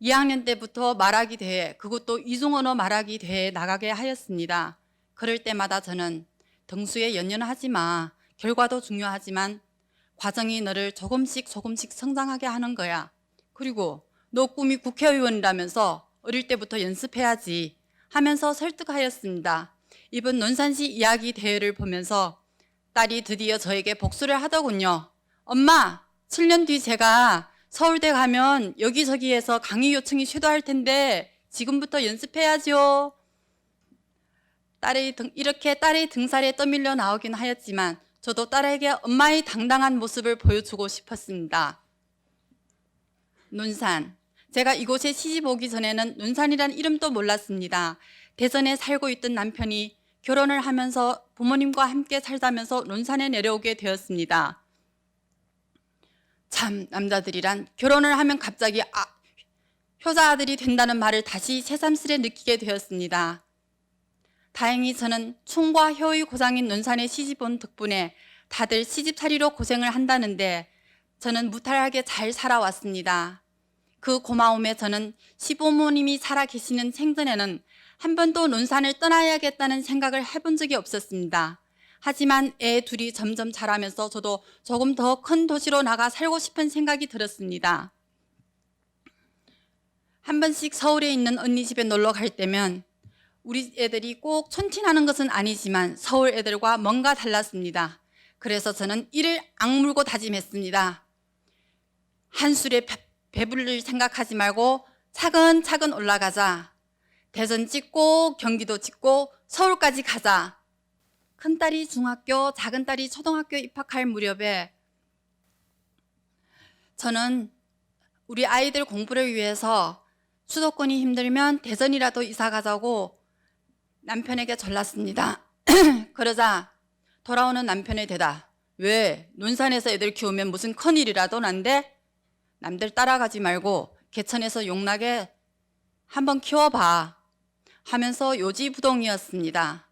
2학년 때부터 말하기 대회, 그것도 이중언어 말하기 대회에 나가게 하였습니다. 그럴 때마다 저는 등수에 연연하지 마. 결과도 중요하지만 과정이 너를 조금씩 성장하게 하는 거야. 그리고 너 꿈이 국회의원이라면서 어릴 때부터 연습해야지 하면서 설득하였습니다. 이번 논산시 이야기 대회를 보면서 딸이 드디어 저에게 복수를 하더군요. 엄마, 7년 뒤 제가 서울대 가면 여기저기에서 강의 요청이 쇄도할 텐데 지금부터 연습해야죠. 이렇게 딸의 등살에 떠밀려 나오긴 하였지만 저도 딸에게 엄마의 당당한 모습을 보여주고 싶었습니다. 논산. 제가 이곳에 시집 오기 전에는 논산이란 이름도 몰랐습니다. 대전에 살고 있던 남편이 결혼을 하면서 부모님과 함께 살다면서 논산에 내려오게 되었습니다. 참, 남자들이란 결혼을 하면 갑자기 효자 아들이 된다는 말을 다시 새삼스레 느끼게 되었습니다. 다행히 저는 춘과 효의 고장인 논산에 시집 온 덕분에 다들 시집살이로 고생을 한다는데 저는 무탈하게 잘 살아왔습니다. 그 고마움에 저는 시부모님이 살아계시는 생전에는 한 번도 논산을 떠나야겠다는 생각을 해본 적이 없었습니다. 하지만 애 둘이 점점 자라면서 저도 조금 더 큰 도시로 나가 살고 싶은 생각이 들었습니다. 한 번씩 서울에 있는 언니 집에 놀러 갈 때면 우리 애들이 꼭 촌티나는 것은 아니지만 서울 애들과 뭔가 달랐습니다. 그래서 저는 이를 악물고 다짐했습니다. 한술에 배부를 생각하지 말고 차근차근 올라가자. 대전 찍고 경기도 찍고 서울까지 가자. 큰딸이 중학교, 작은딸이 초등학교 입학할 무렵에 저는 우리 아이들 공부를 위해서 수도권이 힘들면 대전이라도 이사 가자고 남편에게 졸랐습니다. 그러자 돌아오는 남편의 대답. 왜? 논산에서 애들 키우면 무슨 큰일이라도 난데? 남들 따라가지 말고 개천에서 용나게 한번 키워봐 하면서 요지부동이었습니다.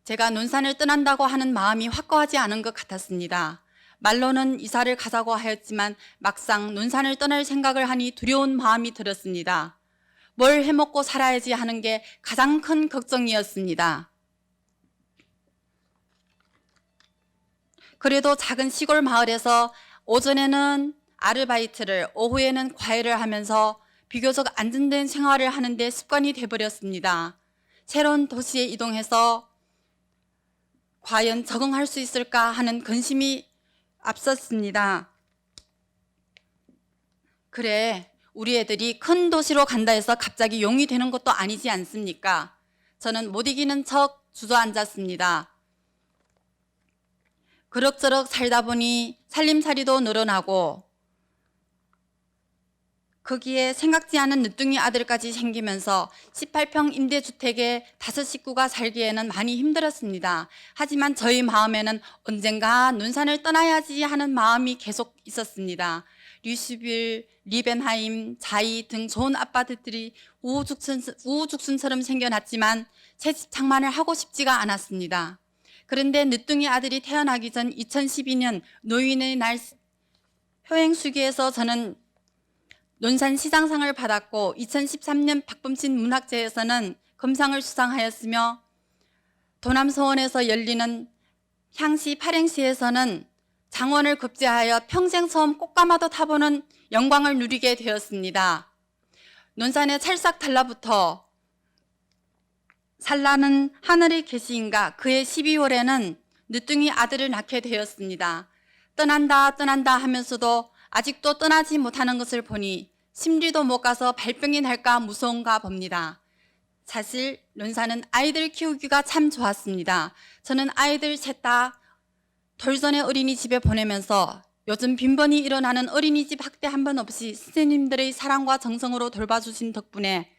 제가 논산을 떠난다고 하는 마음이 확고하지 않은 것 같았습니다. 말로는 이사를 가자고 하였지만 막상 논산을 떠날 생각을 하니 두려운 마음이 들었습니다. 뭘 해먹고 살아야지 하는 게 가장 큰 걱정이었습니다. 그래도 작은 시골 마을에서 오전에는 아르바이트를, 오후에는 과외를 하면서 비교적 안정된 생활을 하는데 습관이 돼버렸습니다. 새로운 도시에 이동해서 과연 적응할 수 있을까 하는 근심이 앞섰습니다. 그래, 우리 애들이 큰 도시로 간다 해서 갑자기 용이 되는 것도 아니지 않습니까? 저는 못 이기는 척 주저앉았습니다. 그럭저럭 살다 보니 살림살이도 늘어나고 거기에 생각지 않은 늦둥이 아들까지 생기면서 18평 임대주택에 5식구가 살기에는 많이 힘들었습니다. 하지만 저희 마음에는 언젠가 논산을 떠나야지 하는 마음이 계속 있었습니다. 류시빌, 리벤하임, 자이 등 좋은 아파트들이 우후죽순처럼 생겨났지만 새집 장만을 하고 싶지가 않았습니다. 그런데 늦둥이 아들이 태어나기 전 2012년 노인의 날 효행수기에서 저는 논산시장상을 받았고 2013년 박범신 문학제에서는 금상을 수상하였으며 도남서원에서 열리는 향시 8행시에서는 장원을 급제하여 평생 처음 꽃가마도 타보는 영광을 누리게 되었습니다. 논산의 찰싹 달라붙어 살라는 하늘의 계시인가 그해 12월에는 늦둥이 아들을 낳게 되었습니다. 떠난다 하면서도 아직도 떠나지 못하는 것을 보니 심리도 못 가서 발병이 날까 무서운가 봅니다. 사실 논산은 아이들 키우기가 참 좋았습니다. 저는 아이들 셋 다 돌전의 어린이집에 보내면서 요즘 빈번히 일어나는 어린이집 학대 한 번 없이 선생님들의 사랑과 정성으로 돌봐주신 덕분에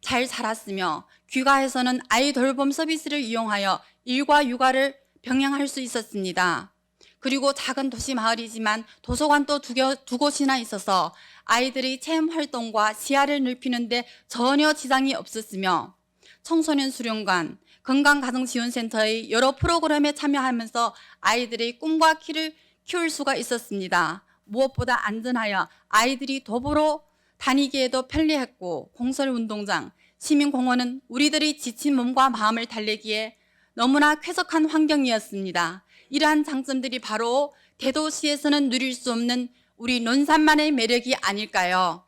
잘 자랐으며 귀가해서는 아이 돌봄 서비스를 이용하여 일과 육아를 병행할 수 있었습니다. 그리고 작은 도시 마을이지만 도서관도 두 곳이나 있어서 아이들의 체험 활동과 시야를 넓히는 데 전혀 지장이 없었으며 청소년 수련관, 건강가정지원센터의 여러 프로그램에 참여하면서 아이들의 꿈과 키를 키울 수가 있었습니다. 무엇보다 안전하여 아이들이 도보로 다니기에도 편리했고 공설운동장, 시민공원은 우리들의 지친 몸과 마음을 달래기에 너무나 쾌적한 환경이었습니다. 이러한 장점들이 바로 대도시에서는 누릴 수 없는 우리 논산만의 매력이 아닐까요?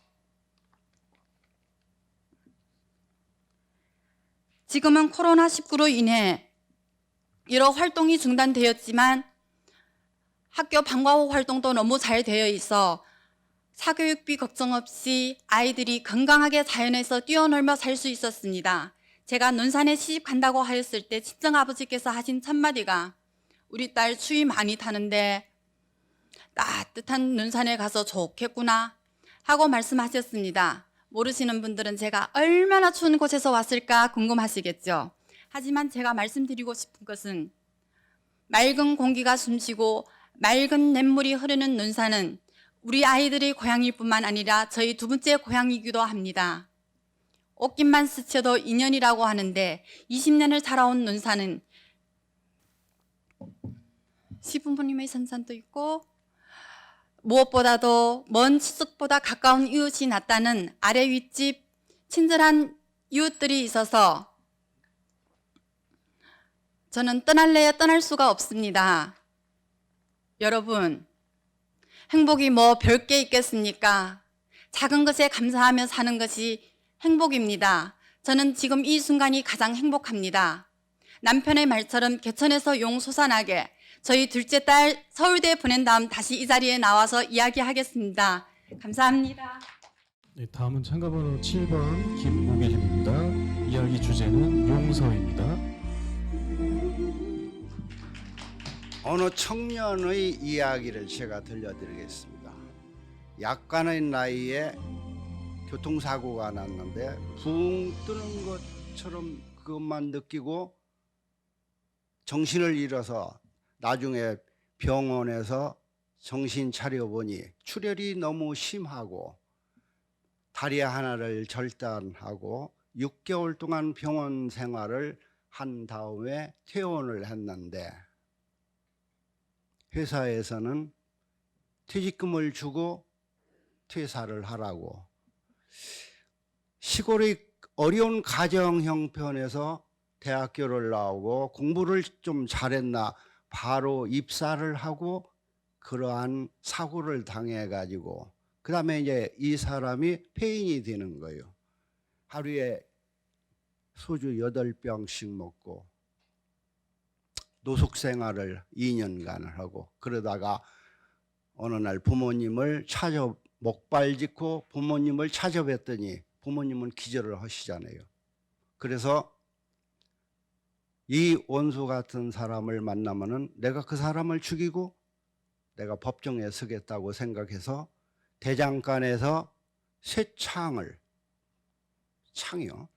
지금은 코로나19로 인해 여러 활동이 중단되었지만 학교 방과 후 활동도 너무 잘 되어 있어 사교육비 걱정 없이 아이들이 건강하게 자연에서 뛰어놀며 살 수 있었습니다. 제가 논산에 시집 간다고 하였을 때 친정아버지께서 하신 첫마디가 우리 딸 추위 많이 타는데 따뜻한 논산에 가서 좋겠구나 하고 말씀하셨습니다. 모르시는 분들은 제가 얼마나 추운 곳에서 왔을까 궁금하시겠죠. 하지만 제가 말씀드리고 싶은 것은 맑은 공기가 숨쉬고 맑은 냇물이 흐르는 논산은 우리 아이들의 고향일 뿐만 아니라 저희 두 번째 고향이기도 합니다. 옷깃만 스쳐도 인연이라고 하는데 20년을 살아온 논산은 시부모님의 산산도 있고 무엇보다도 먼 추석보다 가까운 이웃이 낫다는 아래 윗집 친절한 이웃들이 있어서 저는 떠날래야 떠날 수가 없습니다. 여러분, 행복이 뭐 별게 있겠습니까? 작은 것에 감사하며 사는 것이 행복입니다. 저는 지금 이 순간이 가장 행복합니다. 남편의 말처럼 개천에서 용 솟아나게 저희 둘째 딸 서울대에 보낸 다음 다시 이 자리에 나와서 이야기하겠습니다. 감사합니다. 네, 다음은 참가번호 7번 김무길님입니다. 이야기 주제는 용서입니다. 어느 청년의 이야기를 제가 들려드리겠습니다. 약간의 나이에 교통사고가 났는데 붕 뜨는 것처럼 그것만 느끼고 정신을 잃어서 나중에 병원에서 정신 차려보니 출혈이 너무 심하고 다리 하나를 절단하고 6개월 동안 병원 생활을 한 다음에 퇴원을 했는데 회사에서는 퇴직금을 주고 퇴사를 하라고 시골의 어려운 가정 형편에서 대학교를 나오고 공부를 좀 잘했나 바로 입사를 하고 그러한 사고를 당해 가지고 그다음에 이제 이 사람이 폐인이 되는 거예요. 하루에 소주 8병씩 먹고 노숙 생활을 2년간을 하고 그러다가 어느 날 부모님을 목발 짚고 부모님을 찾아뵀더니 부모님은 기절을 하시잖아요. 그래서 이 원수 같은 사람을 만나면은 내가 그 사람을 죽이고 내가 법정에 서겠다고 생각해서 대장간에서 새 창이요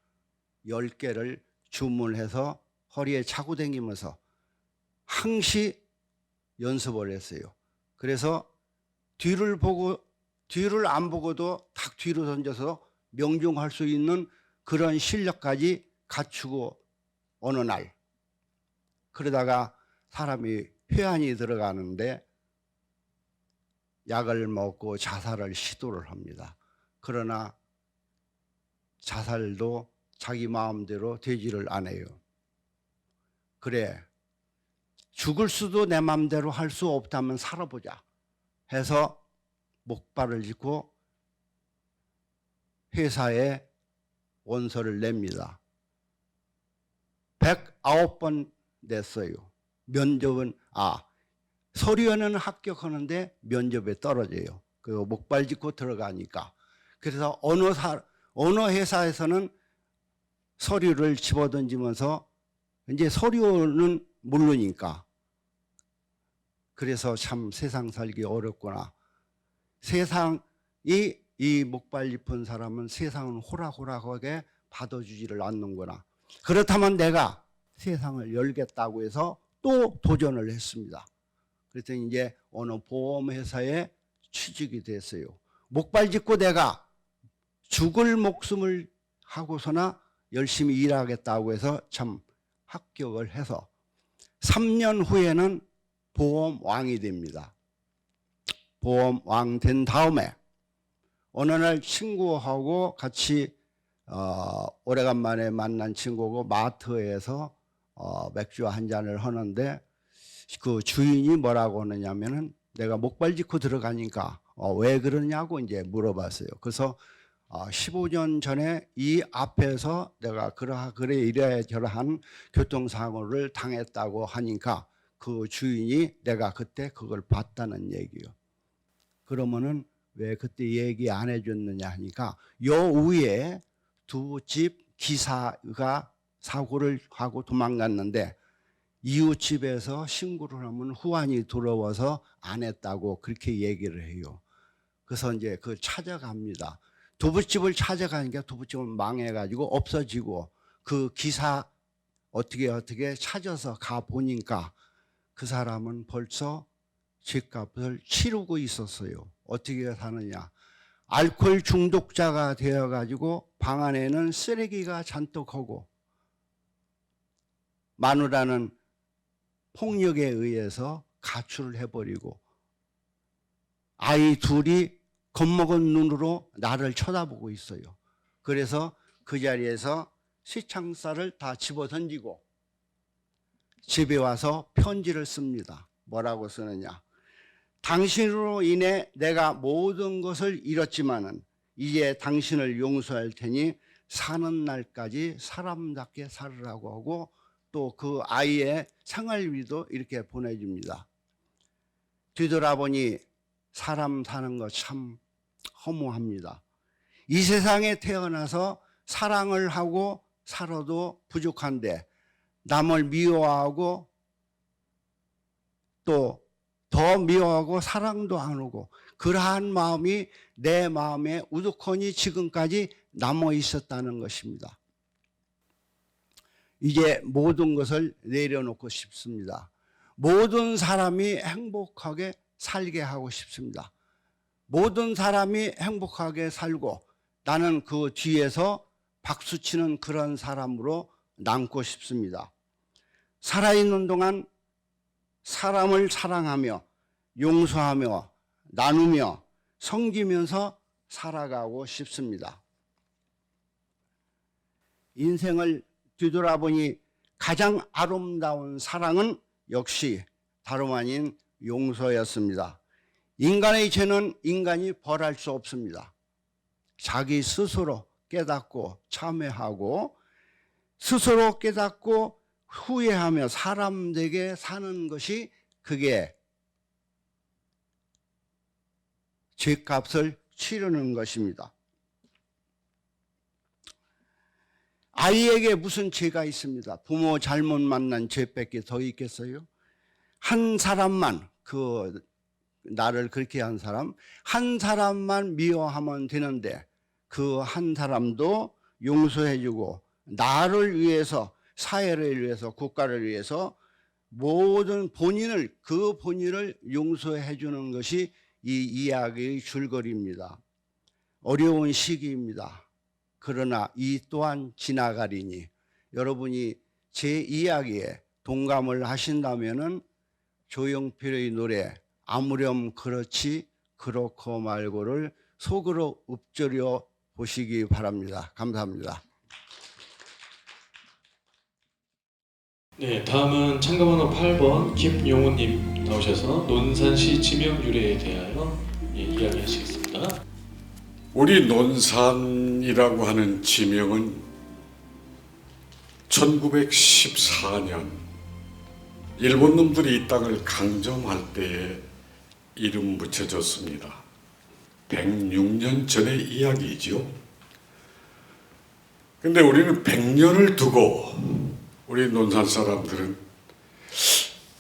10개를 주문해서 허리에 차고 다니면서 항시 연습을 했어요. 그래서 뒤를 안 보고도 탁 뒤로 던져서 명중할 수 있는 그런 실력까지 갖추고 어느 날 그러다가 사람이 회한이 들어가는데 약을 먹고 자살을 시도를 합니다. 그러나 자살도 자기 마음대로 되지를 않아요. 그래, 죽을 수도 내 마음대로 할 수 없다면 살아보자 해서 목발을 짚고 회사에 원서를 냅니다. 109번 냈어요. 면접은 서류에는 합격하는데 면접에 떨어져요. 그 목발 짚고 들어가니까. 그래서 어느 회사에서는 서류를 집어던지면서 이제 서류는 모르니까 그래서 참 세상 살기 어렵구나. 세상이 이 목발 짚은 사람은 세상은 호락호락하게 받아주지를 않는구나. 그렇다면 내가 세상을 열겠다고 해서 또 도전을 했습니다. 그랬더니 이제 어느 보험회사에 취직이 됐어요. 목발 짚고 내가 죽을 목숨을 하고서나 열심히 일하겠다고 해서 참 합격을 해서 3년 후에는 보험왕이 됩니다. 보험왕 된 다음에 어느 날 친구하고 같이 오래간만에 만난 친구고 마트에서 맥주 한 잔을 하는데 그 주인이 뭐라고 하느냐면은 내가 목발 짚고 들어가니까 왜 그러냐고 이제 물어봤어요. 그래서 15년 전에 이 앞에서 내가 그래 이래저래한 교통사고를 당했다고 하니까 그 주인이 내가 그때 그걸 봤다는 얘기요. 그러면은 왜 그때 얘기 안 해줬느냐 하니까 요 위에 두 집 기사가 사고를 하고 도망갔는데 이웃집에서 신고를 하면 후환이 들어와서 안 했다고 그렇게 얘기를 해요. 그래서 이제 그 찾아갑니다. 두부집을 찾아가니까 두부집은 망해가지고 없어지고 그 기사 어떻게 찾아서 가 보니까 그 사람은 벌써 집값을 치르고 있었어요. 어떻게 사느냐? 알코올 중독자가 되어가지고 방 안에는 쓰레기가 잔뜩 하고 마누라는 폭력에 의해서 가출을 해버리고 아이 둘이 겁먹은 눈으로 나를 쳐다보고 있어요. 그래서 그 자리에서 시창살을 다 집어던지고 집에 와서 편지를 씁니다. 뭐라고 쓰느냐? 당신으로 인해 내가 모든 것을 잃었지만은 이제 당신을 용서할 테니 사는 날까지 사람답게 살으라고 하고 또 그 아이의 생활비도 이렇게 보내줍니다. 뒤돌아보니 사람 사는 거 참 허무합니다. 이 세상에 태어나서 사랑을 하고 살아도 부족한데 남을 미워하고 또 더 미워하고 사랑도 안 오고 그러한 마음이 내 마음에 우두커니 지금까지 남아 있었다는 것입니다. 이제 모든 것을 내려놓고 싶습니다. 모든 사람이 행복하게 살게 하고 싶습니다. 모든 사람이 행복하게 살고 나는 그 뒤에서 박수치는 그런 사람으로 남고 싶습니다. 살아있는 동안 사람을 사랑하며 용서하며 나누며 섬기면서 살아가고 싶습니다. 인생을 뒤돌아보니 가장 아름다운 사랑은 역시 다름 아닌 용서였습니다. 인간의 죄는 인간이 벌할 수 없습니다. 자기 스스로 깨닫고 참회하고 스스로 깨닫고 후회하며 사람되게 사는 것이 그게 죄값을 치르는 것입니다. 아이에게 무슨 죄가 있습니다. 부모 잘못 만난 죄밖에 더 있겠어요? 한 사람만 나를 그렇게 한 사람 한 사람만 미워하면 되는데 그 한 사람도 용서해주고 나를 위해서 사회를 위해서 국가를 위해서 모든 그 본인을 용서해 주는 것이 이 이야기의 줄거리입니다. 어려운 시기입니다. 그러나 이 또한 지나가리니 여러분이 제 이야기에 동감을 하신다면은 조용필의 노래 아무렴 그렇지 그렇고 말고를 속으로 읊조려 보시기 바랍니다. 감사합니다. 네, 다음은 참가번호 8번 김용호님 나오셔서 논산시 지명 유래에 대하여 이야기하시겠습니다. 우리 논산이라고 하는 지명은 1914년 일본 놈들이 이 땅을 강점할 때에 이름 붙여졌습니다. 106년 전의 이야기죠. 근데 우리는 100년을 두고 우리 논산 사람들은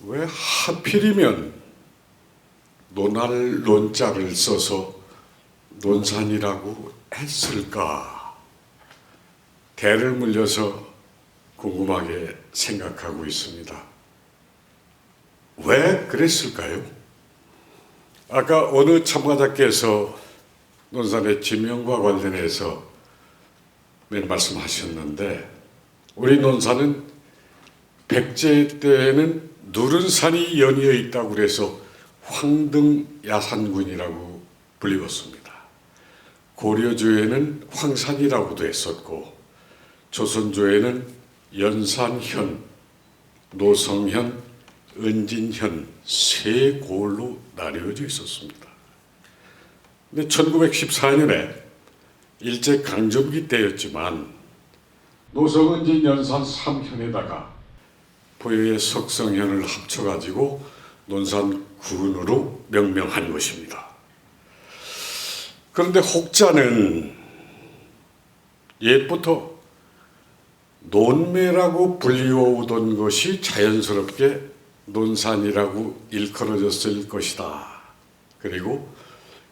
왜 하필이면 논할 논자를 써서 논산이라고 했을까? 대를 물려서 궁금하게 생각하고 있습니다. 왜 그랬을까요? 아까 어느 참가자께서 논산의 지명과 관련해서 몇 말씀하셨는데 우리 논산은 백제 때에는 누른산이 연이어 있다고 그래서 황등야산군이라고 불리웠습니다. 고려조에는 황산이라고도 했었고 조선조에는 연산현, 노성현, 은진현 세 고을로 나뉘어져 있었습니다. 근데 1914년에 일제 강점기 때였지만 노성은진 연산 3현에다가 부여의 석성현을 합쳐가지고 논산군으로 명명한 것입니다. 그런데 혹자는 옛부터 논매라고 불리워오던 것이 자연스럽게 논산이라고 일컬어졌을 것이다. 그리고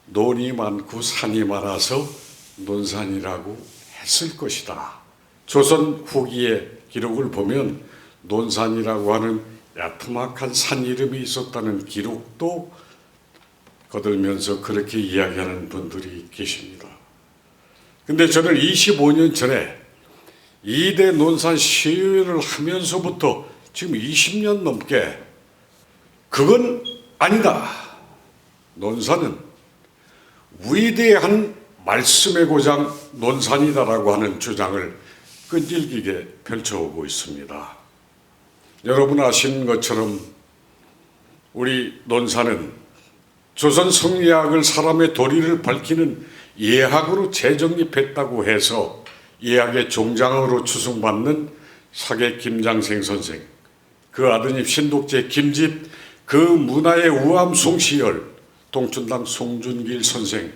논이 많고 산이 많아서 논산이라고 했을 것이다. 조선 후기의 기록을 보면 논산이라고 하는 야트막한 산 이름이 있었다는 기록도 거들면서 그렇게 이야기하는 분들이 계십니다. 근데 저는 25년 전에 2대 논산 시의원을 하면서부터 지금 20년 넘게 그건 아니다. 논산은 위대한 말씀의 고장 논산이다라고 하는 주장을 끈질기게 펼쳐오고 있습니다. 여러분 아시는 것처럼 우리 논산은 조선 성리학을 사람의 도리를 밝히는 예학으로 재정립했다고 해서 예학의 종장으로 추승받는 사계 김장생 선생, 그 아드님 신독제 김집, 그 문화의 우암 송시열, 동춘당 송준길 선생,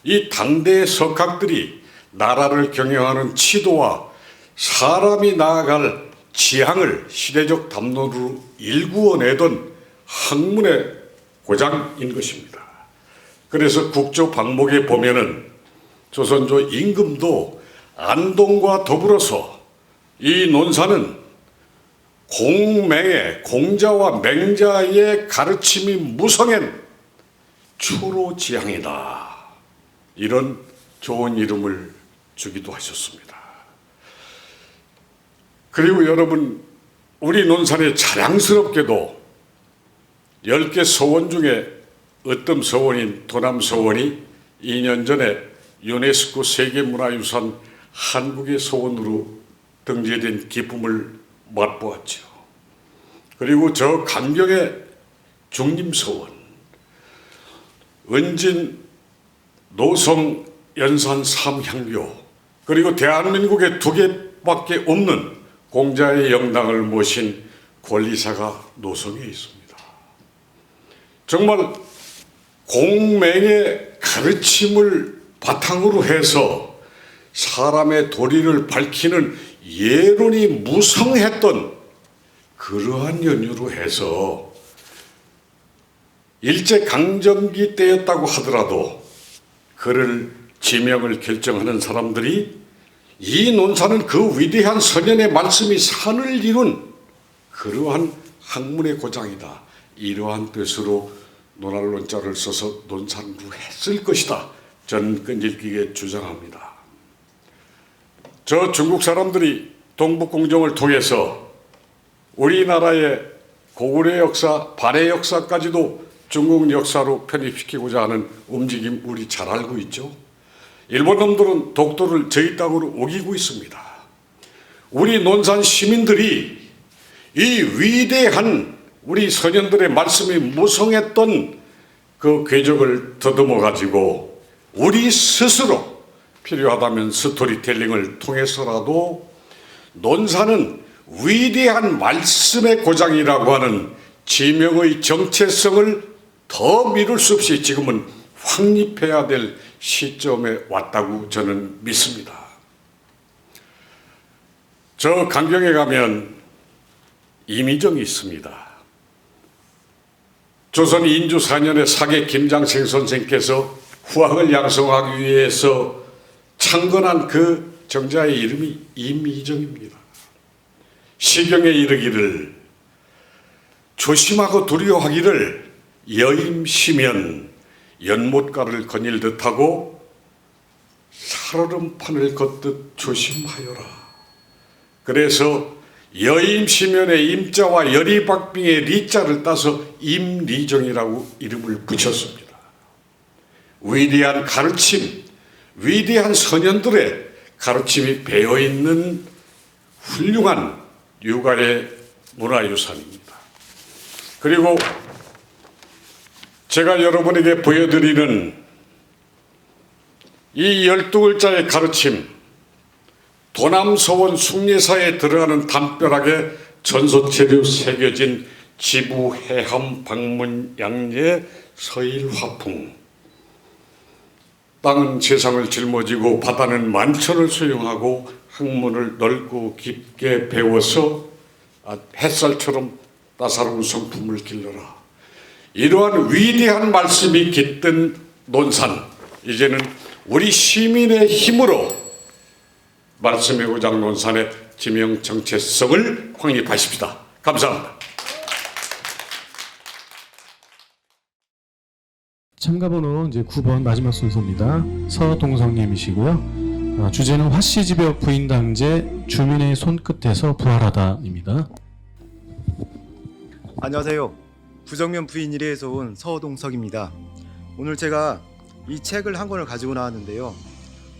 이 당대의 석학들이 나라를 경영하는 치도와 사람이 나아갈 지향을 시대적 담론으로 일구어내던 학문의 고장인 것입니다. 그래서 국조 방목에 보면은 조선조 임금도 안동과 더불어서 이 논산은 공맹의 공자와 맹자의 가르침이 무성한 추로지향이다. 이런 좋은 이름을 주기도 하셨습니다. 그리고 여러분, 우리 논산에 자랑스럽게도 10개 서원 중에 으뜸 서원인 도남 서원이 2년 전에 유네스코 세계문화유산 한국의 서원으로 등재된 기쁨을 맛보았죠. 그리고 저 강경의 중림서원, 은진, 노성, 연산 삼향교, 그리고 대한민국에 2개밖에 없는 공자의 영당을 모신 권리사가 노성에 있습니다. 정말 공맹의 가르침을 바탕으로 해서 사람의 도리를 밝히는 예론이 무성했던 그러한 연유로 해서 일제강점기 때였다고 하더라도 그를 지명을 결정하는 사람들이 이 논산은 그 위대한 선현의 말씀이 산을 이룬 그러한 학문의 고장이다. 이러한 뜻으로 논할 논자를 써서 논산으로 했을 것이다. 저는 끈질기게 주장합니다. 저 중국 사람들이 동북공정을 통해서 우리나라의 고구려 역사, 발해 역사까지도 중국 역사로 편입시키고자 하는 움직임 우리 잘 알고 있죠. 일본 놈들은 독도를 저희 땅으로 우기고 있습니다. 우리 논산 시민들이 이 위대한 우리 선현들의 말씀이 무성했던 그 궤적을 더듬어 가지고 우리 스스로 필요하다면 스토리텔링을 통해서라도 논산은 위대한 말씀의 고장이라고 하는 지명의 정체성을 더 미룰 수 없이 지금은 확립해야 될 시점에 왔다고 저는 믿습니다. 저 강경에 가면 이미정이 있습니다. 조선 인주 4년에 사계 김장생 선생께서 후학을 양성하기 위해서 창건한 그 정자의 이름이 임이정입니다. 시경에 이르기를 조심하고 두려워하기를 여임시면 연못가를 거닐 듯하고 살얼음판을 걷듯 조심하여라. 그래서 여임시면의 임자와 여리박빙의 리자를 따서 임리정이라고 이름을 붙였습니다. 위대한 가르침, 위대한 선현들의 가르침이 배어있는 훌륭한 육아의 문화유산입니다. 그리고 제가 여러분에게 보여드리는 이 12글자의 가르침, 도남서원 숭례사에 들어가는 담벼락에 전소체로 새겨진 지부 해함 방문 양례 서일 화풍. 땅은 세상을 짊어지고 바다는 만천을 수용하고 학문을 넓고 깊게 배워서 햇살처럼 따사로운 성품을 길러라. 이러한 위대한 말씀이 깃든 논산, 이제는 우리 시민의 힘으로 말씀의 고장 논산의 지명 정체성을 확립하십시다. 감사합니다. 참가번호 이제 9번 마지막 순서입니다. 서동성님이시고요. 주제는 화씨집역 부인당제 주민의 손끝에서 부활하다입니다. 안녕하세요. 부정면 부인 1회에서 온 서동석입니다. 오늘 제가 이 책을 한 권을 가지고 나왔는데요.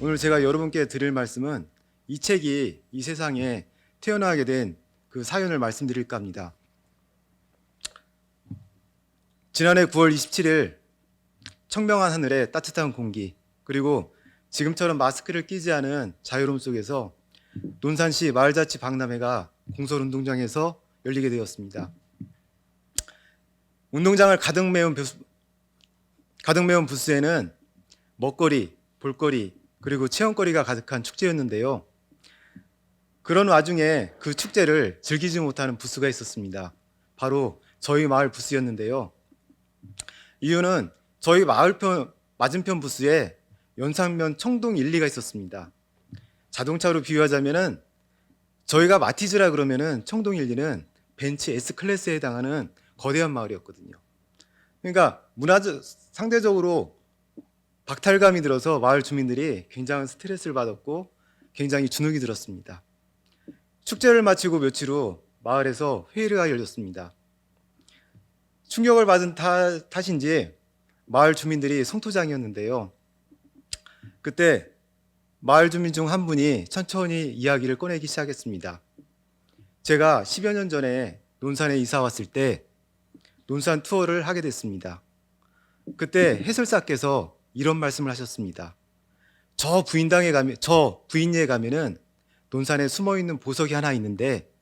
오늘 제가 여러분께 드릴 말씀은 이 책이 이 세상에 태어나게 된 그 사연을 말씀드릴까 합니다. 지난해 9월 27일 청명한 하늘에 따뜻한 공기, 그리고 지금처럼 마스크를 끼지 않은 자유로움 속에서 논산시 마을자치 박람회가 공설운동장에서 열리게 되었습니다. 운동장을 가득 메운 부스에는 먹거리, 볼거리, 그리고 체험거리가 가득한 축제였는데요. 그런 와중에 그 축제를 즐기지 못하는 부스가 있었습니다. 바로 저희 마을 부스였는데요. 이유는 저희 마을편 맞은편 부스에 연산면 청동 1, 2가 있었습니다. 자동차로 비유하자면은 저희가 마티즈라 그러면은 청동 1, 2는 벤츠 S클래스에 해당하는 거대한 마을이었거든요. 그러니까 문화적 상대적으로 박탈감이 들어서 마을 주민들이 굉장한 스트레스를 받았고 굉장히 주눅이 들었습니다. 축제를 마치고 며칠 후 마을에서 회의가 열렸습니다. 충격을 받은 탓인지 마을 주민들이 성토장이었는데요. 그때 마을 주민 중 한 분이 천천히 이야기를 꺼내기 시작했습니다. 제가 10여 년 전에 논산에 이사 왔을 때 논산 투어를 하게 됐습니다. 그때 해설사께서 이런 말씀을 하셨습니다. 저 부인리에 가면은 논산에 숨어 있는 보석이 하나 있는데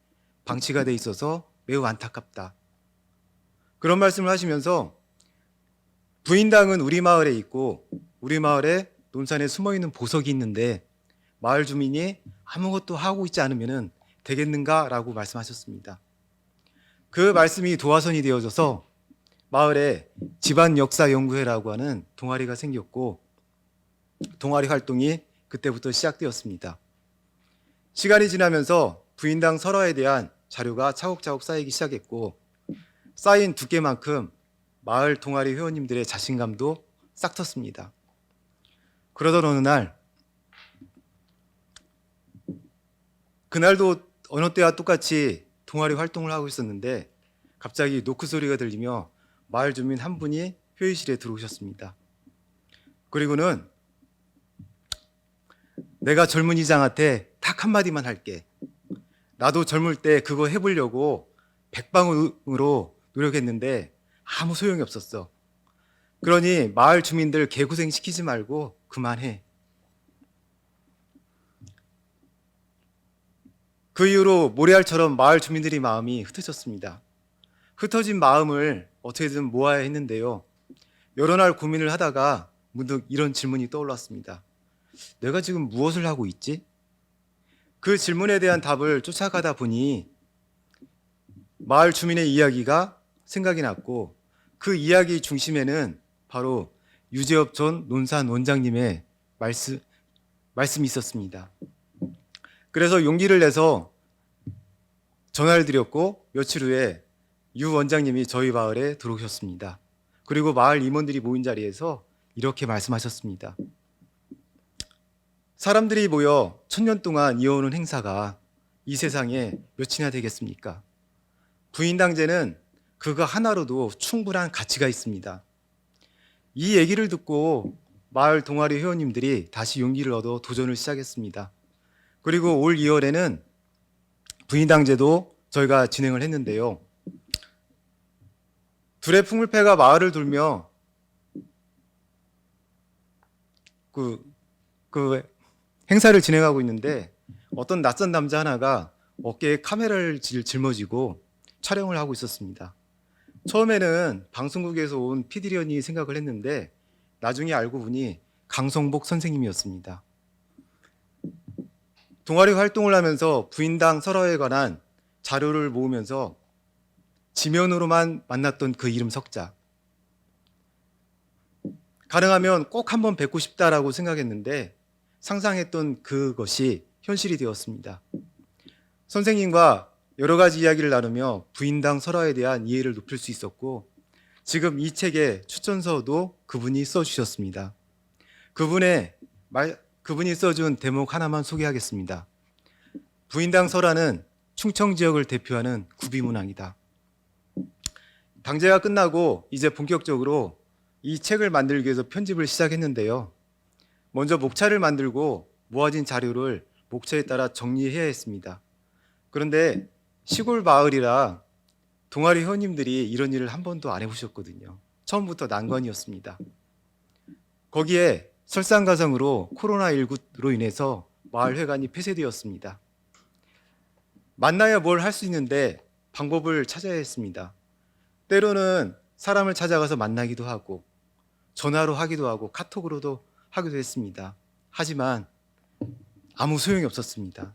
방치가 돼 있어서 매우 안타깝다. 그런 말씀을 하시면서 부인당은 우리 마을에 있고 우리 마을에 논산에 숨어 있는 보석이 있는데 마을 주민이 아무것도 하고 있지 않으면 되겠는가라고 말씀하셨습니다. 그 말씀이 도화선이 되어져서 마을에 집안역사연구회라고 하는 동아리가 생겼고 동아리 활동이 그때부터 시작되었습니다. 시간이 지나면서 부인당 설화에 대한 자료가 차곡차곡 쌓이기 시작했고 쌓인 두께만큼 마을 동아리 회원님들의 자신감도 싹 텄습니다. 그러던 어느 날, 그날도 어느 때와 똑같이 동아리 활동을 하고 있었는데 갑자기 노크 소리가 들리며 마을 주민 한 분이 회의실에 들어오셨습니다. 그리고는 내가 젊은이장한테 딱 한마디만 할게. 나도 젊을 때 그거 해보려고 백방으로 노력했는데 아무 소용이 없었어. 그러니 마을 주민들 개고생 시키지 말고 그만해. 그 이후로 모래알처럼 마을 주민들의 마음이 흩어졌습니다. 흩어진 마음을 어떻게든 모아야 했는데요. 여러 날 고민을 하다가 문득 이런 질문이 떠올랐습니다. 내가 지금 무엇을 하고 있지? 그 질문에 대한 답을 쫓아가다 보니 마을 주민의 이야기가 생각이 났고 그 이야기 중심에는 바로 유재업 전 논산 원장님의 말씀이 있었습니다. 그래서 용기를 내서 전화를 드렸고 며칠 후에 유 원장님이 저희 마을에 들어오셨습니다. 그리고 마을 임원들이 모인 자리에서 이렇게 말씀하셨습니다. 사람들이 모여 1000년 동안 이어오는 행사가 이 세상에 몇이나 되겠습니까? 부인당제는 그거 하나로도 충분한 가치가 있습니다. 이 얘기를 듣고 마을 동아리 회원님들이 다시 용기를 얻어 도전을 시작했습니다. 그리고 올 2월에는 부인당제도 저희가 진행을 했는데요. 둘의 풍물패가 마을을 돌며 그 행사를 진행하고 있는데 어떤 낯선 남자 하나가 어깨에 카메라를 짊어지고 촬영을 하고 있었습니다. 처음에는 방송국에서 온 PD련이 생각을 했는데 나중에 알고 보니 강성복 선생님이었습니다. 동아리 활동을 하면서 부인당 설화에 관한 자료를 모으면서 지면으로만 만났던 그 이름 석자. 가능하면 꼭 한번 뵙고 싶다라고 생각했는데 상상했던 그것이 현실이 되었습니다. 선생님과 여러 가지 이야기를 나누며 부인당 설화에 대한 이해를 높일 수 있었고 지금 이 책의 추천서도 그분이 써주셨습니다. 그분이 써준 대목 하나만 소개하겠습니다. 부인당 설화는 충청 지역을 대표하는 구비문항이다. 당제가 끝나고 이제 본격적으로 이 책을 만들기 위해서 편집을 시작했는데요. 먼저 목차를 만들고 모아진 자료를 목차에 따라 정리해야 했습니다. 그런데 시골 마을이라 동아리 회원님들이 이런 일을 한 번도 안 해보셨거든요. 처음부터 난관이었습니다. 거기에 설상가상으로 코로나19로 인해서 마을회관이 폐쇄되었습니다. 만나야 뭘 할 수 있는데 방법을 찾아야 했습니다. 때로는 사람을 찾아가서 만나기도 하고 전화로 하기도 하고 카톡으로도 하기도 했습니다. 하지만 아무 소용이 없었습니다.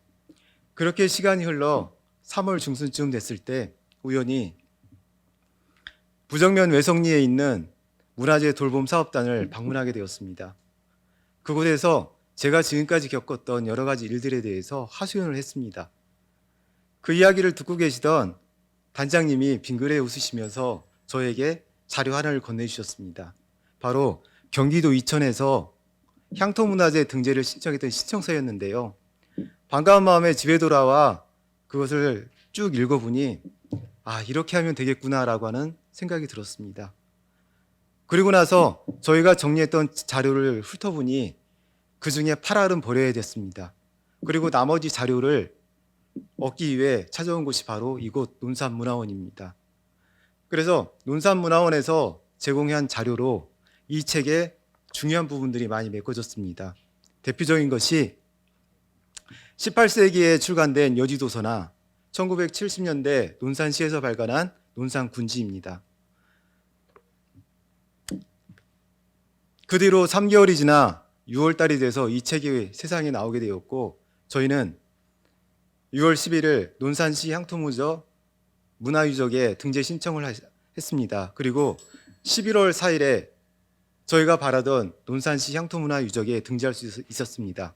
그렇게 시간이 흘러 3월 중순쯤 됐을 때 우연히 부정면 외성리에 있는 문화재 돌봄 사업단을 방문하게 되었습니다. 그곳에서 제가 지금까지 겪었던 여러 가지 일들에 대해서 하소연을 했습니다. 그 이야기를 듣고 계시던 단장님이 빙그레 웃으시면서 저에게 자료 하나를 건네주셨습니다. 바로 경기도 이천에서 향토문화재 등재를 신청했던 신청서였는데요. 반가운 마음에 집에 돌아와 그것을 쭉 읽어보니 이렇게 하면 되겠구나라고 하는 생각이 들었습니다. 그리고 나서 저희가 정리했던 자료를 훑어보니 그중에 8알은 버려야 됐습니다. 그리고 나머지 자료를 얻기 위해 찾아온 곳이 바로 이곳 논산문화원입니다. 그래서 논산문화원에서 제공한 자료로 이 책의 중요한 부분들이 많이 메꿔졌습니다. 대표적인 것이 18세기에 출간된 여지도서나 1970년대 논산시에서 발간한 논산군지입니다. 그 뒤로 3개월이 지나 6월달이 돼서 이 책이 세상에 나오게 되었고 저희는 6월 11일 논산시 향토문화 문화유적에 등재 신청을 했습니다. 그리고 11월 4일에 저희가 바라던 논산시 향토문화유적에 등재할 수 있었습니다.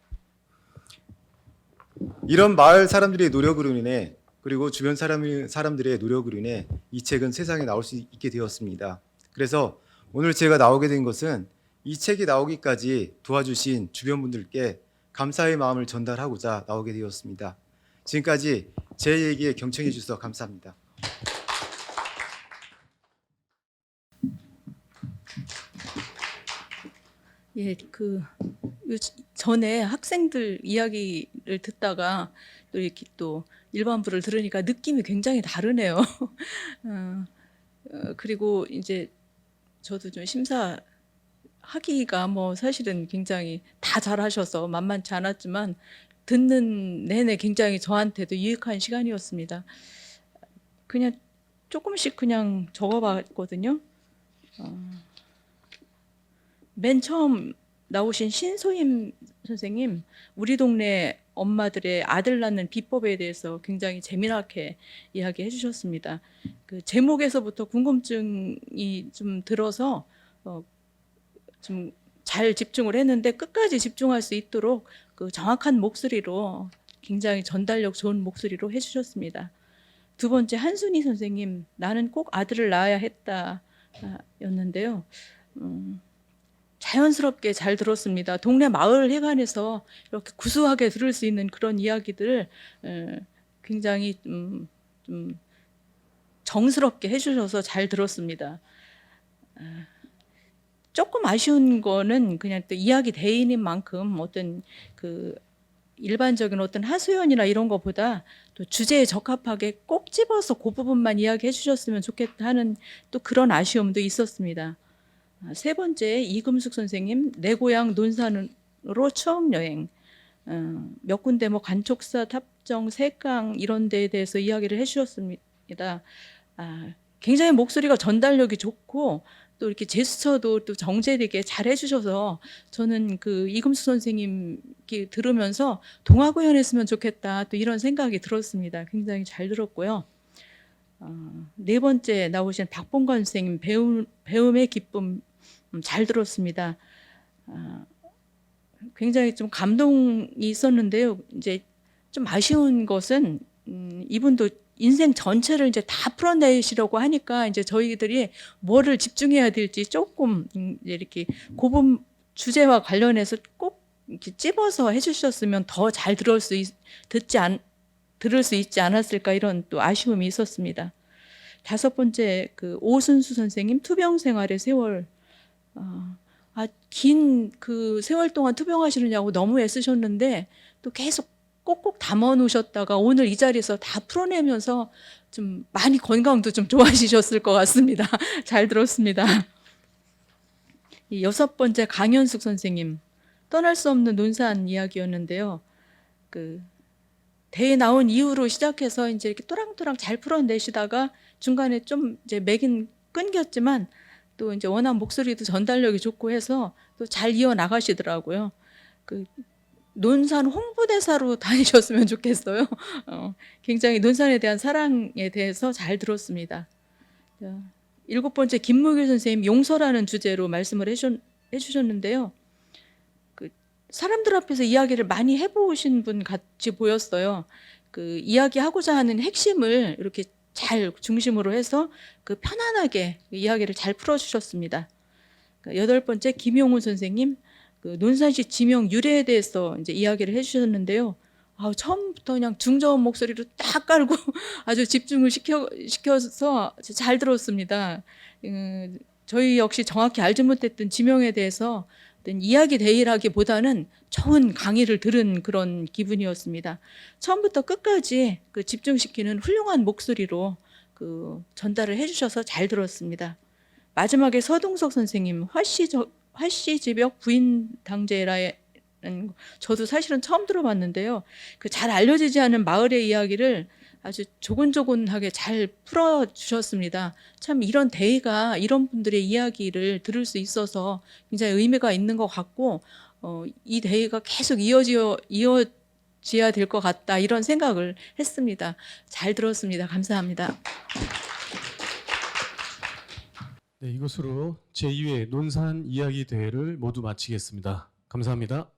이런 마을 사람들의 노력으로 인해 그리고 주변 사람들의 노력으로 인해 이 책은 세상에 나올 수 있게 되었습니다. 그래서 오늘 제가 나오게 된 것은 이 책이 나오기까지 도와주신 주변 분들께 감사의 마음을 전달하고자 나오게 되었습니다. 지금까지 제 얘기에 경청해 주셔서 감사합니다. 예, 전에 학생들 이야기를 듣다가 또 이렇게 또 일반부를 들으니까 느낌이 굉장히 다르네요. 그리고 이제 저도 좀 심사하기가 뭐 사실은 굉장히 다 잘하셔서 만만치 않았지만 듣는 내내 굉장히 저한테도 유익한 시간이었습니다. 그냥 조금씩 그냥 적어봤거든요. 맨 처음 나오신 신소임 선생님, 우리 동네 엄마들의 아들 낳는 비법에 대해서 굉장히 재미나게 이야기해 주셨습니다. 그 제목에서부터 궁금증이 좀 들어서 좀 잘 집중을 했는데 끝까지 집중할 수 있도록 그 정확한 목소리로 굉장히 전달력 좋은 목소리로 해주셨습니다. 두 번째 한순희 선생님, 나는 꼭 아들을 낳아야 했다 였는데요. 자연스럽게 잘 들었습니다. 동네 마을 회관에서 이렇게 구수하게 들을 수 있는 그런 이야기들을 굉장히 좀 정스럽게 해주셔서 잘 들었습니다. 조금 아쉬운 거는 그냥 또 이야기 대인인 만큼 어떤 그 일반적인 어떤 하소연이나 이런 거보다 또 주제에 적합하게 꼭 집어서 그 부분만 이야기해 주셨으면 좋겠다 하는 또 그런 아쉬움도 있었습니다. 세 번째, 이금숙 선생님 내 고향 논산으로 추억여행, 몇 군데 뭐 관촉사, 탑정, 색강 이런 데에 대해서 이야기를 해주셨습니다. 굉장히 목소리가 전달력이 좋고 또 이렇게 제스처도 또 정제되게 잘 해주셔서 저는 그 이금숙 선생님 들으면서 동화구연 했으면 좋겠다 또 이런 생각이 들었습니다. 굉장히 잘 들었고요. 네 번째 나오신 박봉관 선생님 배움의 기쁨 잘 들었습니다. 굉장히 좀 감동이 있었는데요. 이제 좀 아쉬운 것은 이분도 인생 전체를 이제 다 풀어내시려고 하니까 이제 저희들이 뭐를 집중해야 될지 조금 이렇게 고분 주제와 관련해서 꼭 이렇게 찝어서 해주셨으면 더 잘 들을 수 있지 않았을까 이런 또 아쉬움이 있었습니다. 다섯 번째, 그 오순수 선생님 투병 생활의 세월. 긴 그 세월 동안 투병하시느냐고 너무 애쓰셨는데 또 계속 꼭꼭 담아 놓으셨다가 오늘 이 자리에서 다 풀어내면서 좀 많이 건강도 좀 좋아지셨을 것 같습니다. 잘 들었습니다. 이 여섯 번째 강현숙 선생님 떠날 수 없는 논산 이야기였는데요. 그 대회 나온 이후로 시작해서 이제 이렇게 또랑또랑 잘 풀어내시다가 중간에 좀 이제 맥은 끊겼지만 또 이제 워낙 목소리도 전달력이 좋고 해서 또 잘 이어 나가시더라고요. 그 논산 홍보대사로 다니셨으면 좋겠어요. 굉장히 논산에 대한 사랑에 대해서 잘 들었습니다. 일곱 번째 김무길 선생님 용서라는 주제로 말씀을 해주셨는데요. 그 사람들 앞에서 이야기를 많이 해보신 분 같이 보였어요. 그 이야기하고자 하는 핵심을 이렇게 잘 중심으로 해서 그 편안하게 이야기를 잘 풀어주셨습니다. 여덟 번째 김용훈 선생님 그 논산시 지명 유래에 대해서 이제 이야기를 해주셨는데요. 처음부터 그냥 중저음 목소리로 딱 깔고 아주 집중을 시켜서 잘 들었습니다. 저희 역시 정확히 알지 못했던 지명에 대해서 어떤 이야기 대의라기보다는 좋은 강의를 들은 그런 기분이었습니다. 처음부터 끝까지 그 집중시키는 훌륭한 목소리로 그 전달을 해주셔서 잘 들었습니다. 마지막에 서동석 선생님 화씨지벽 부인 당제라는 저도 사실은 처음 들어봤는데요. 그 잘 알려지지 않은 마을의 이야기를 아주 조곤조곤하게 잘 풀어주셨습니다. 참 이런 대회가 이런 분들의 이야기를 들을 수 있어서 굉장히 의미가 있는 것 같고 이 대회가 계속 이어져야 될 것 같다 이런 생각을 했습니다. 잘 들었습니다. 감사합니다. 네, 이것으로 제2회 논산 이야기 대회를 모두 마치겠습니다. 감사합니다.